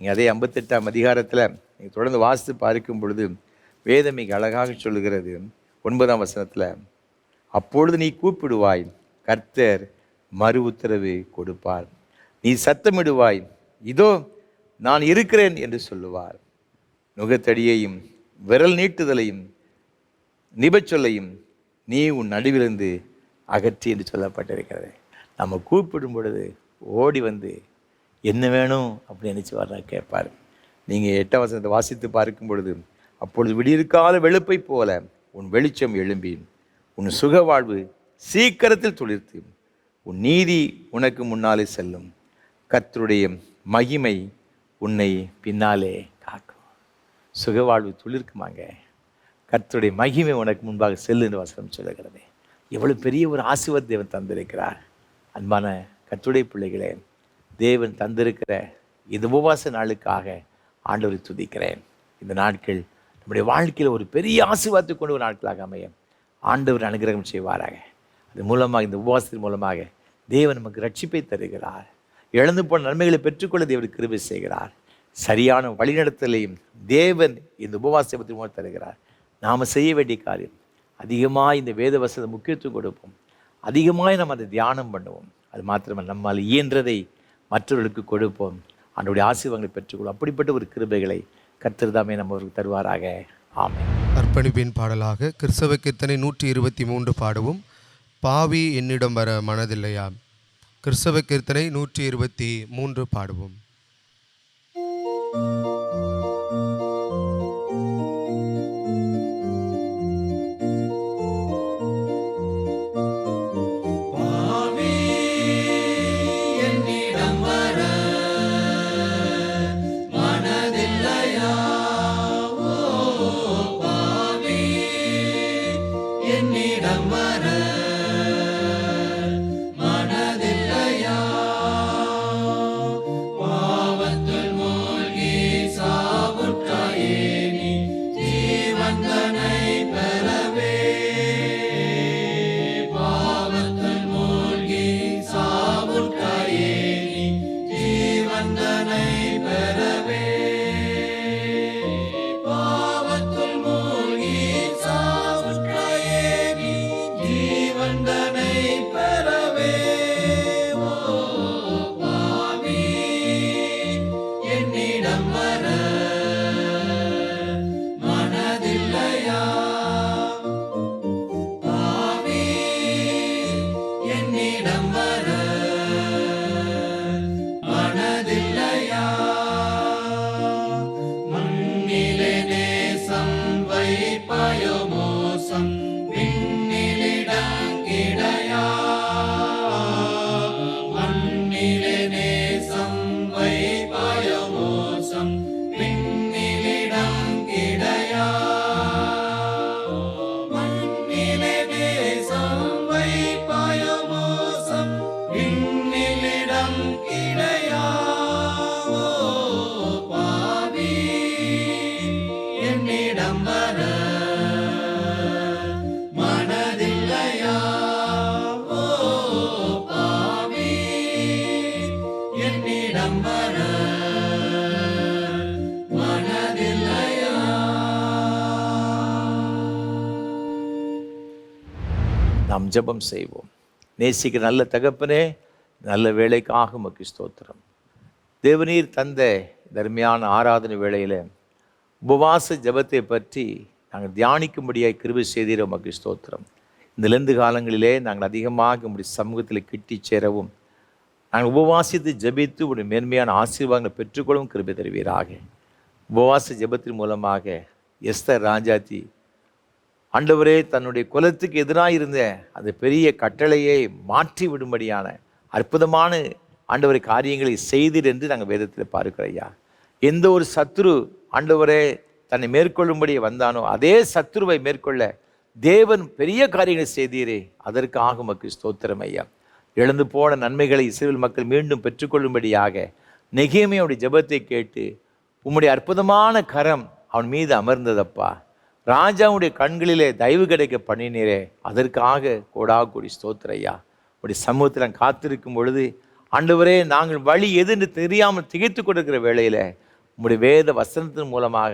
நீங்கள் அதே 58 அதிகாரத்தில் நீங்கள் தொடர்ந்து வாசித்து பார்க்கும் பொழுது வேதம் மிக அழகாக சொல்லுகிறது. 9 அப்பொழுது நீ கூப்பிடுவாய், கர்த்தர் மறு உத்தரவு கொடுப்பார். நீ சத்தமிடுவாய், இதோ நான் இருக்கிறேன் என்று சொல்லுவார். நுகத்தடியையும் விரல் நீட்டுதலையும் நிபச்சொல்லையும் நீ உன் நடுவிலிருந்து அகற்றி என்று சொல்லப்பட்டிருக்கிறது. நம்ம கூப்பிடும் பொழுது ஓடி வந்து என்ன வேணும் அப்படின்னு நினச்சி வர்றா கேட்பார். நீங்கள் 8 வாசித்து பார்க்கும் பொழுது, அப்பொழுது விடியற்கால வெளுப்பை போல உன் வெளிச்சம் எழும்பி உன் சுக வாழ்வு சீக்கிரத்தில் துளிர்த்து உன் நீதி உனக்கு முன்னாலே செல்லும், கர்த்தருடைய மகிமை உன்னை பின்னாலே காக்கும். சுகவாழ்வு துளிர்க்குமாங்க, கர்த்தருடைய மகிமை உனக்கு முன்பாக செல்லுன்னு வசனம் சொல்லுகிறது. எவ்வளவு பெரிய ஒரு ஆசீர்வாதம் தேவன் தந்திருக்கிறார். அன்பான கர்த்தருடைய பிள்ளைகளே, தேவன் தந்திருக்கிற இந்த உபவாச நாளுக்காக ஆண்டவரை துதிக்கிறேன். இந்த நாட்கள் நம்முடைய வாழ்க்கையில் ஒரு பெரிய ஆசீர்வாதத்தை கொண்டு ஒரு நாட்களாக அமைய ஆண்டவர் அனுகிரகம் செய்வாராக. அது மூலமாக, இந்த உபவாசத்தின் மூலமாக தேவன் நமக்கு ரட்சிப்பை தருகிறார். இழந்து போன நன்மைகளை பெற்றுக்கொள்ள தேவன் கிருபை செய்கிறார். சரியான வழிநடத்தலையும் தேவன் இந்த உபவாசத்தின் மூலம் தருகிறார். நாம் செய்ய வேண்டிய காரியம், அதிகமாக இந்த வேத வசனத்தை முக்கியத்துவம் கொடுப்போம், அதிகமாக நம்ம அதை தியானம் பண்ணுவோம். அது மாத்திரமல்ல, நம்மால் இயன்றதை மற்றவர்களுக்கு கொடுப்போம், ஆண்டவருடைய ஆசீர்வாதங்களை பெற்றுக்கொள்வோம். அப்படிப்பட்ட ஒரு கிருபைகளை கர்த்தர் தாமே நம்மவருக்கு தருவாராக. ஆமென். அர்ப்பணிப்பின் பாடலாக கிறிஸ்தவ கீர்த்தனை 123 பாடவும். பாவி என்னிடம் வர மனதில்லையா. கிறிஸ்தவ கீர்த்தனை 123 பாடுவோம். நாம் ஜெபம் செய்வோம். நேசிக்கிற நல்ல தகப்பனே, நல்ல வேலைக்காக உமக்கு ஸ்தோத்திரம். தேவநீர் தந்த தர்மையான ஆராதனை வேளையில் உபவாச ஜெபத்தை பற்றி நாங்கள் தியானிக்கும்படியாய் கிருபை செய்தீர். உமக்கு ஸ்தோத்திரம். இந்த லெந்து காலங்களிலே நாங்கள் அதிகமாக உங்களுடைய சமூகத்தில் கிட்டி சேரவும், நாங்கள் உபவாசித்து ஜெபித்து உடைய மேன்மையான ஆசீர்வாதங்களை பெற்றுக்கொள்ளவும் கிருபை தருவீராக. உபவாச ஜெபத்தின் மூலமாக எஸ்தர் ராஜாத்தி ஆண்டவரே தன்னுடைய குலத்துக்கு எதிராக இருந்த அந்த பெரிய கட்டளையை மாற்றி விடும்படியான அற்புதமான ஆண்டவரை காரியங்களை செய்தீர் என்று நாங்கள் வேதத்தில் பார்க்கிறோம் ஐயா. எந்த ஒரு சத்துரு ஆண்டவரே தன்னை மேற்கொள்ளும்படி வந்தானோ அதே சத்துருவை மேற்கொள்ள தேவன் பெரிய காரியங்களை செய்தீரே, அதற்காக உமக்கு ஸ்தோத்திரம் ஐயா. இழந்து போன நன்மைகளை இஸ்ரவேல் மக்கள் மீண்டும் பெற்றுக்கொள்ளும்படியாக நெகேமியாவுடைய ஜெபத்தை கேட்டு உம்முடைய அற்புதமான கரம் அவன் மீது அமர்ந்ததப்பா. ராஜாவுடைய கண்களிலே தயவு கிடைக்க பண்ணினீரே, அதற்காக கோடி ஸ்தோத்திரம் ஐயா. உடைய சமூகத்தில் நான் காத்திருக்கும் பொழுது ஆண்டவரே நாங்கள் வழி எதுன்னு தெரியாமல் திகைத்து கொண்டிருக்கிற வேளையில் உம்முடைய வேத வசனத்தின் மூலமாக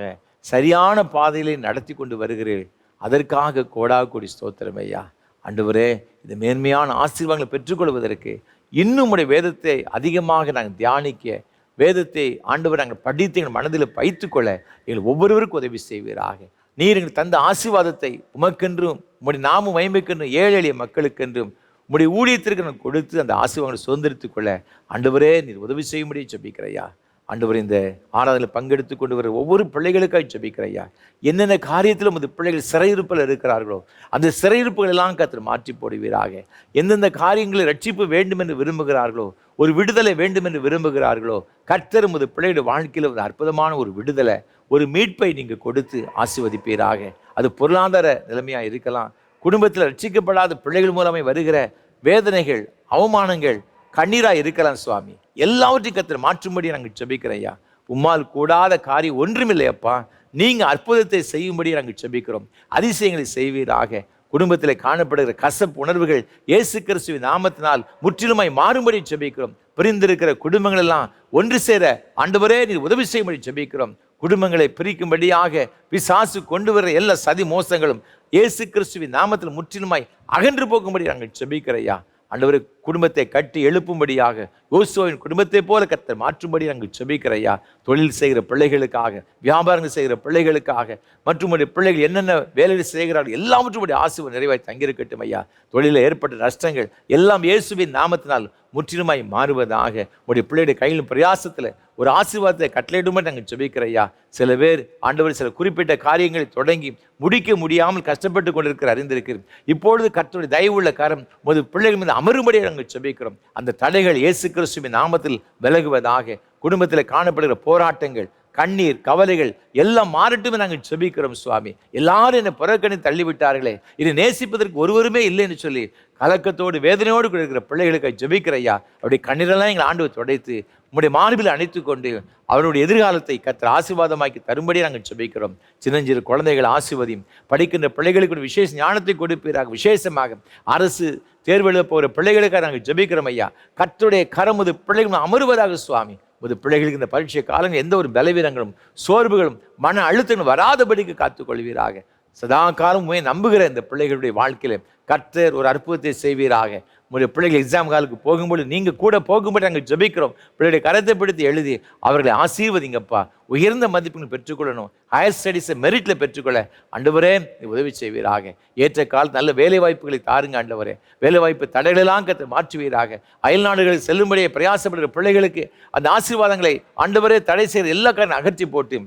சரியான பாதையிலே நடத்தி கொண்டு வருகிறேன். அதற்காக கோடி ஸ்தோத்திரம் ஐயா. ஆண்டவரே இந்த மேன்மையான ஆசீர்வாதங்களை பெற்றுக்கொள்வதற்கு இன்னும் உடைய வேதத்தை அதிகமாக நாங்கள் தியானிக்க, வேதத்தை ஆண்டவர் நாங்கள் படித்து எங்கள் மனதில் வைத்துக்கொள்ள எங்கள் ஒவ்வொருவருக்கும் உதவி செய்வீராக. நீர் எங்களுக்கு தந்த ஆசீர்வாதத்தை உமக்கென்றும் உம்முடைய நாம மகிமைக்கென்றும் ஏழை எளிய மக்களுக்கென்றும் உம்முடைய ஊழியத்திற்கு நான் கொடுத்து அந்த ஆசீர்வாதங்களை சுதந்திரித்துக் கொள்ள ஆண்டவரே நீர் உதவி செய்யும்படி ஜெபிக்கிறையா. ஆண்டவர் இந்த ஆராதனையில் பங்கெடுத்து கொண்டு வர ஒவ்வொரு பிள்ளைகளுக்காக ஜெபிக்கிறையா. என்னென்ன காரியத்திலும் அந்த பிள்ளைகள் சிறையிருப்பில் இருக்கிறார்களோ அந்த சிறையிருப்புகள் எல்லாம் கர்த்தர் மாற்றி போடுவீராக. எந்தெந்த காரியங்களை ரட்சிப்பு வேண்டும் என்று விரும்புகிறார்களோ, ஒரு விடுதலை வேண்டும் என்று விரும்புகிறார்களோ, கர்த்தர் உமது பிள்ளைகளுடைய வாழ்க்கையில் ஒரு அற்புதமான ஒரு விடுதலை, ஒரு மீட்பை நீங்கள் கொடுத்து ஆசீர்வதிப்பீராக. அது பொருளாதார நிலைமையாக இருக்கலாம், குடும்பத்தில் ரட்சிக்கப்படாத பிள்ளைகள் மூலமாக வருகிற வேதனைகள், அவமானங்கள், கண்ணீராக இருக்கலாம் சுவாமி. எல்லாவற்றையும் கர்த்தர் மாற்றும்படி நாங்கள் ஜெபிக்கிறோம் ஐயா. உம்மால் கூடாத காரியம் ஒன்றுமில்லையப்பா. நீங்கள் அற்புதத்தை செய்யும்படி நாங்கள் ஜெபிக்கிறோம். அதிசயங்களை செய்வீராக. குடும்பத்தில் காணப்படுகிற கசப்பு உணர்வுகள் இயேசு கிறிஸ்துவின் நாமத்தினால் முற்றிலுமாய் மாறும்படி ஜெபிக்கிறோம். பிரிந்திருக்கிற குடும்பங்கள் எல்லாம் ஒன்று சேர ஆண்டவரே நீர் உதவி செய்யும்படி ஜெபிக்கிறோம். குடும்பங்களை பிரிக்கும்படியாக பிசாசு கொண்டு வர எல்லா சதி மோசங்களும் இயேசு கிறிஸ்துவின் நாமத்தில் முற்றிலுமாய் அகன்று போகும்படி நாங்கள் ஜெபிக்கிறையா. ஆண்டவரை குடும்பத்தை கட்டி எழுப்பும்படியாக யோசுவாவின் குடும்பத்தை போல கர்த்தர் மாற்றும்படி நாங்கள் ஜெபிக்கிறையா. தொழில் செய்கிற பிள்ளைகளுக்காக, வியாபாரங்கள் செய்கிற பிள்ளைகளுக்காக, மற்றும் பிள்ளைகள் என்னென்ன வேலைகள் செய்கிறார்கள் எல்லாவற்றுடைய ஆசீர்வாதம் நிறைவாய் தங்கியிருக்கட்டும் ஐயா. தொழிலில் ஏற்பட்ட நஷ்டங்கள் எல்லாம் இயேசுவின் நாமத்தினால் முற்றிலுமாய் மாறுவதாக. உடைய பிள்ளையுடைய கையில் பிரயாசத்தில் ஒரு ஆசீர்வாதத்தை கட்டளையிடும்படி நாங்கள் ஜெபிக்கிறையா. சில பேர் ஆண்டவர் சில குறிப்பிட்ட காரியங்களை தொடங்கி முடிக்க முடியாமல் கஷ்டப்பட்டு கொண்டிருக்கிற அறிந்திருக்கிறேன். இப்பொழுது கர்த்தருடைய தயவுள்ள கரம் உமது பிள்ளைகள் மீது அமரும்படியாக நாங்கள் ஜெபிக்கிறோம். அந்த தடைகள் இயேசு கிறிஸ்துவின் நாமத்தில் விலகுவதாக. குடும்பத்தில் காணப்படுகிற போராட்டங்கள், கண்ணீர், கவலைகள் எல்லாம் மாறட்டுமே நாங்கள் ஜெபிக்கிறோம் சுவாமி. எல்லாரும் என்னை புறக்கணி தள்ளிவிட்டார்களே, இதை நேசிப்பதற்கு ஒருவருமே இல்லைன்னு சொல்லி கலக்கத்தோடு வேதனையோடு இருக்கிற பிள்ளைகளுக்கு ஜெபிக்கிறையா. அவருடைய கண்ணீரெல்லாம் எங்கள் ஆண்டவர் துடைத்து உம்முடைய மார்பில் அணைத்து கொண்டு அவருடைய எதிர்காலத்தை கர்த்தர் ஆசீர்வாதமாக்கி தரும்படி நாங்கள் ஜெபிக்கிறோம். சின்னஞ்சிறு குழந்தைகள் ஆசீர்வதியும், படிக்கின்ற பிள்ளைகளுக்கு ஒரு விசேஷ ஞானத்தை கொடுப்பீராக. விசேஷமாக அரசு தேர்வு எழுத போகிற பிள்ளைகளுக்காக நாங்கள் ஜெபிக்கிறோம் ஐயா. கர்த்தருடைய கரம் உமது பிள்ளைகள் அமருவதாக சுவாமி. உமது பிள்ளைகளுக்கு இந்த பரீட்சை காலங்கள் எந்த ஒரு பலவீனங்களும் சோர்வுகளும் மன அழுத்தங்களும் வராதபடிக்கு காத்துக்கொள்வீராக. சதா காலம் நம்புகிற இந்த பிள்ளைகளுடைய வாழ்க்கையில கர்த்தர் ஒரு அற்புதத்தை செய்வீராக. உங்களுடைய பிள்ளைகள் எக்ஸாம் காலுக்கு போகும்போது நீங்கள் கூட போகும்போது நாங்கள் ஜெபிக்கிறோம். பிள்ளைகளுடைய கரத்தை பிடித்து எழுதி அவர்களை ஆசீர்வதிங்கப்பா. உயர்ந்த மதிப்பெண்கள் பெற்றுக்கொள்ளணும், ஹையர் ஸ்டடீஸை மெரிட்டில் பெற்றுக்கொள்ள ஆண்டவரே உதவி செய்வீராக. ஏற்ற காலத்து நல்ல வேலை வாய்ப்புகளை தாருங்க ஆண்டவரே. வேலை வாய்ப்பு தடைகளெல்லாம் கர்த்தர் மாற்றுவீராக. அயல் நாடுகளில் செல்லும்படியே பிரயாசப்படுகிற பிள்ளைகளுக்கு அந்த ஆசீர்வாதங்களை ஆண்டவரே தடை செய்கிற எல்லா காரணம் அகற்றி போட்டு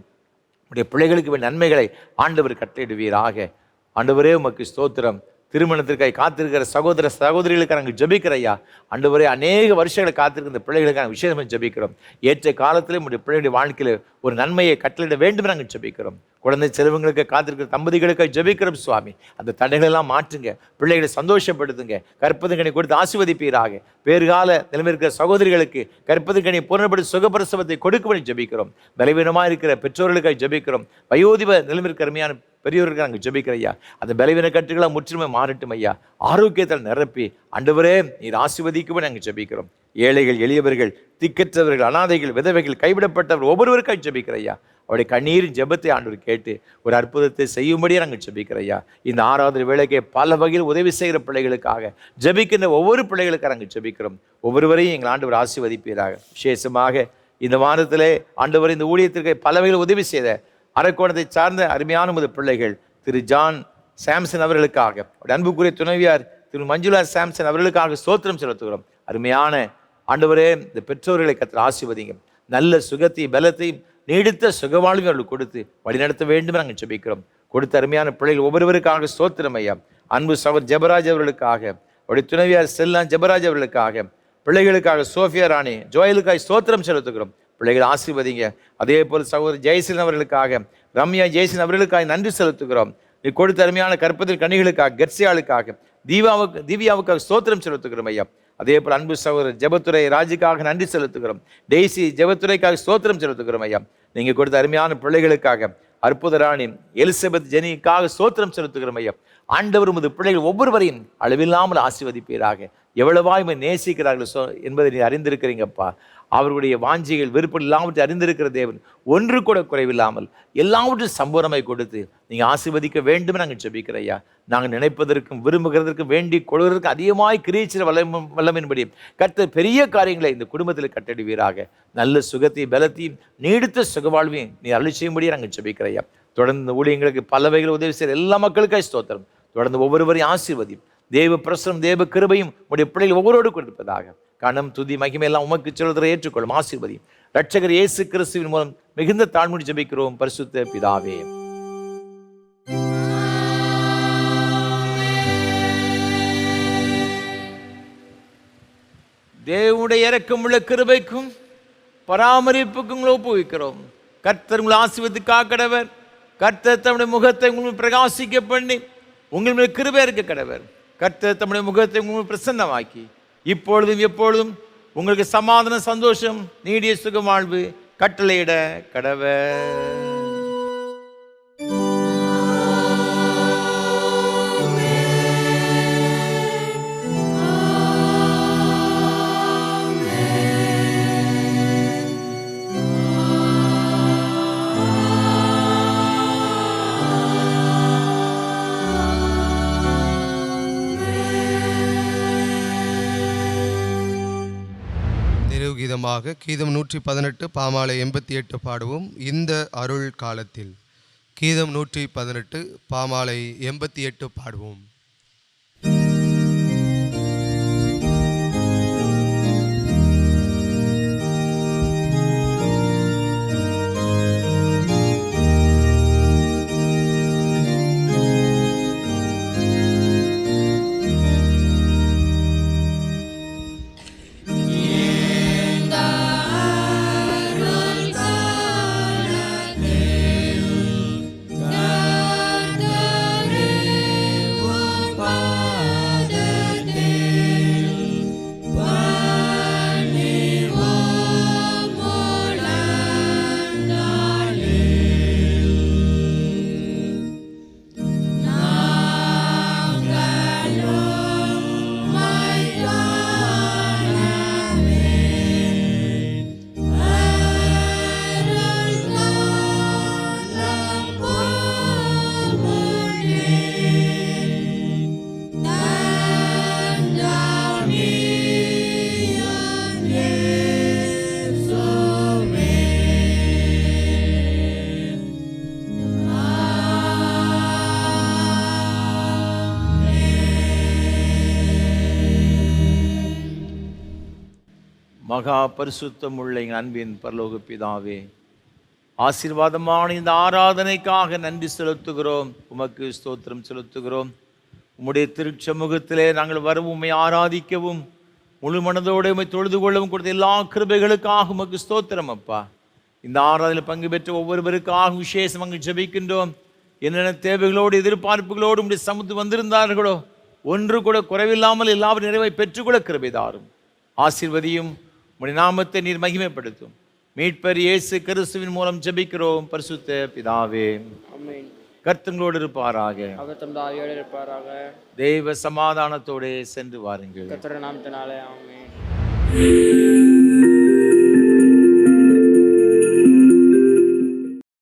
உடைய பிள்ளைகளுக்கு நன்மைகளை ஆண்டவர் கட்டளையிடுவீராக. ஆண்டவரே உமக்கு ஸ்தோத்திரம். திருமணத்திற்காக காத்திருக்கிற சகோதர சகோதரிகளுக்கு நாங்கள் ஜெபிக்கிறையா. ஆண்டவரே அநேக வருஷங்களை காத்திருக்கிற பிள்ளைகளுக்கான விசேஷமாக ஜெபிக்கிறோம். ஏற்ற காலத்தில் உடைய பிள்ளைகளுடைய வாழ்க்கையில் ஒரு நன்மையை கட்டளையிட வேண்டும் நாங்கள் ஜெபிக்கிறோம். குழந்தை செல்வங்களுக்கு காத்திருக்கிற தம்பதிகளுக்கு ஜெபிக்கிறோம் சுவாமி. அந்த தடைகளெல்லாம் மாற்றுங்க, பிள்ளைகளை சந்தோஷப்படுத்துங்க, கற்பதுகனை கொடுத்து ஆசீர்வதிப்பீராக. பேறுகால நிலைமை இருக்கிற சகோதரிகளுக்கு கற்பதுகனை பூரணப்படி சுகப்பிரசவத்தை கொடுக்கும்படி ஜெபிக்கிறோம். பலவீனமாக இருக்கிற பெற்றோர்களுக்காக ஜெபிக்கிறோம். வயோதிப நிலைமை இருக்கிற அருமையான பெரியவர்களுக்கு நாங்கள் ஜெபிக்கிற ஐயா. அந்த பலவீன கட்டுகளை முற்றிலுமே மாறட்டும் ஐயா. ஆரோக்கியத்தில் நிரப்பி ஆண்டவரே நீர் ஆசீர்வதிக்கும்படி நாங்கள் ஜெபிக்கிறோம். ஏழைகள், எளியவர்கள், திக்கற்றவர்கள், அனாதைகள், விதவைகள், கைவிடப்பட்டவர்கள் ஒவ்வொருவருக்காக ஜெபிக்கிற ஐயா. அவருடைய கண்ணீரின் ஜெபத்தை ஆண்டவர் கேட்டு ஒரு அற்புதத்தை செய்யும்படியே நாங்கள் ஜெபிக்கிற ஐயா. இந்த ஆராதனை வேளைக்கே பல வகையில் உதவி செய்கிற பிள்ளைகளுக்காக ஜெபிக்கின்ற ஒவ்வொரு பிள்ளைகளுக்காக நாங்கள் ஜெபிக்கிறோம். ஒவ்வொருவரையும் எங்கள் ஆண்டவர் ஆசீர்வதிப்பீராக. விசேஷமாக இந்த வாரத்திலே ஆண்டவர் இந்த ஊழியத்திற்கு பல வகையில் உதவி செய்த அரக்கோணத்தை சார்ந்த அருமையான முது பிள்ளைகள் திரு ஜான் சாம்சன் அவர்களுக்காக, அன்புக்குரிய துணைவியார் திரு மஞ்சுளா சாம்சன் அவர்களுக்காக ஸ்தோத்திரம் செலுத்துகிறோம். அருமையான ஆண்டவரே, இந்த பெற்றோர்களை கர்த்தர் ஆசீர்வதிங்க. நல்ல சுகத்தையும் பலத்தையும் நீடித்த சுகவாழ்வை அவர்களுக்கு கொடுத்து வழிநடத்த வேண்டும் நாங்கள் ஜெபிக்கிறோம். கொடுத்த அருமையான பிள்ளைகள் ஒவ்வொருவருக்காக ஸ்தோத்திரம் ஐயா. அன்பு சகோதரர் ஜெபராஜ் அவர்களுக்காக, அவருடைய துணைவியார் செல்லான் ஜெபராஜ் அவர்களுக்காக, பிள்ளைகளுக்காக சோஃபியா ராணி ஜோயலுக்காக ஸ்தோத்திரம் செலுத்துகிறோம். பிள்ளைகள் ஆசீர்வதிங்க. அதே போல் சகோதரர் ஜெயசீலன் அவர்களுக்காக, ரம்யா ஜெயசீலன் அவர்களுக்காக நன்றி செலுத்துகிறோம். நீ கொடுத்த அருமையான கற்பதில் கனிகளுக்காக, கெர்சியாளுக்காக, திவ்யாவுக்காக ஸ்தோத்திரம் செலுத்துகிறோம் ஐயா. அதே போல் அன்பு சகோதரர் ஜெபத்துறை ராஜுக்காக நன்றி செலுத்துகிறோம். டெய்சி ஜெபத்துறைக்காக ஸ்தோத்திரம் செலுத்துகிறோம் ஐயா. நீங்கள் கொடுத்த அருமையான பிள்ளைகளுக்காக, அற்புத ராணி எலிசபெத் ஜெனிக்காக ஸ்தோத்திரம் செலுத்துகிறோம் ஐயா. ஆண்டவர் உமது பிள்ளைகள் ஒவ்வொருவரையும் அளவில்லாமல் ஆசீர்வதிப்பீராக. எவ்வளவாய் நேசிக்கிறார்கள் என்பதை நீ அறிந்திருக்கிறீங்கப்பா. அவர்களுடைய வாஞ்சிகள் விருப்பம் எல்லாவற்றை அறிந்திருக்கிற தேவன் ஒன்று கூட குறைவில்லாமல் எல்லாவற்றையும் சம்பூர்ணமாய் கொடுத்து நீங்கள் ஆசீர்வதிக்க வேண்டும் நாங்கள் ஜெபிக்கிற ஐயா. நாங்கள் நினைப்பதற்கும் விரும்புகிறதற்கும் வேண்டி கொள்வதற்கு அதிகமாய் கிரீச்சிற வல்லமின்படி கர்த்தர் பெரிய காரியங்களை இந்த குடும்பத்தில் கட்டடிவீராக. நல்ல சுகத்தையும் பலத்தையும் நீடித்த சுகவாழ்வையும் நீ அருள் செய்யும்படியே நாங்கள் ஜெபிக்கிற ஐயா. தொடர்ந்து ஊழியங்களுக்கு பல வகையில் உதவி செய்கிற எல்லா மக்களுக்காக ஸ்தோத்திரம். தொடர்ந்து ஒவ்வொருவரையும் ஆசீர்வதியும். தேவ பிரசனம் தேவ கிருபையும் உடைய பிள்ளைகள் ஒவ்வொருவரோடு கொடுப்பதாக. கணம் துதி மகிமையெல்லாம் உமக்கு சொல்வதை ஏற்றுக்கொள்ளும். ஆசீர்வதியும். இரட்சகர் இயேசு கிறிஸ்துவின் மூலம் மிகுந்த தாழ்மையோடு ஜெபிக்கிறோம் பரிசுத்த பிதாவே. தேவனுடைய இரக்கமுள்ள கிருபைக்கும் பராமரிப்புக்கும் ஒப்புவிக்கிறோம். கர்த்தர் உங்களை ஆசீர்வதித்து காக்கடவர். கர்த்தர் தம்முடைய முகத்தை உங்களுக்கு பிரகாசிக்க பண்ணி உங்கள் மேல் கிருபை இருக்க கடவர். கர்த்தர் தம்முடைய முகத்தை உங்களுக்கு பிரசன்னமாக்கி இப்பொழுதும் எப்பொழுதும் உங்களுக்கு சமாதான சந்தோஷம் நீடிய சுகம் வாழ்வு கட்டளையிட கடவர். கீதமாக கீதம் 118 பாமாலை 88 பாடுவோம். இந்த அருள் காலத்தில் கீதம் 118 பாமாலை 88 பாடுவோம். மகா பரிசுத்தம் உள்ள எங்கள் அன்பின் பரலோக பிதாவே, ஆசீர்வாதமான இந்த ஆராதனைக்காக நன்றி செலுத்துகிறோம். உமக்கு ஸ்தோத்திரம் செலுத்துகிறோம். உம்முடைய திருச்சமூகத்திலே நாங்கள் வரவும் உம்மை ஆராதிக்கவும் முழு மனதோடு உம்மை தொழுது கொள்ளவும் கொடுத்த எல்லா கிருபைகளுக்காக உமக்கு ஸ்தோத்திரம் அப்பா. இந்த ஆராதனையில் பங்கு பெற்ற ஒவ்வொருவருக்காக விசேஷமாக ஜெபிக்கின்றோம். என்னென்ன தேவைகளோடு எதிர்பார்ப்புகளோடு உடைய சமூகத்து வந்திருந்தார்களோ ஒன்று கூட குறைவில்லாமல் எல்லாரும் நிறைவை பெற்றுக்கொள்ள கிருபை தாரும். ஆசீர்வதியும். உடைய நாமத்தை நீர் மகிமைப்படுத்தும். மீட்பர் இயேசு கிறிஸ்துவின் மூலம் ஜெபிக்கிறோம் பரிசுத்த பிதாவே. ஆமென். கர்த்தங்களோடு இருப்பாராக. அவர் தம் ஆவியோடு இருப்பாராக. தெய்வ சமாதானத்தோடு சென்று வாருங்கள். கர்த்தருடைய நாமத்தினாலே ஆமென்.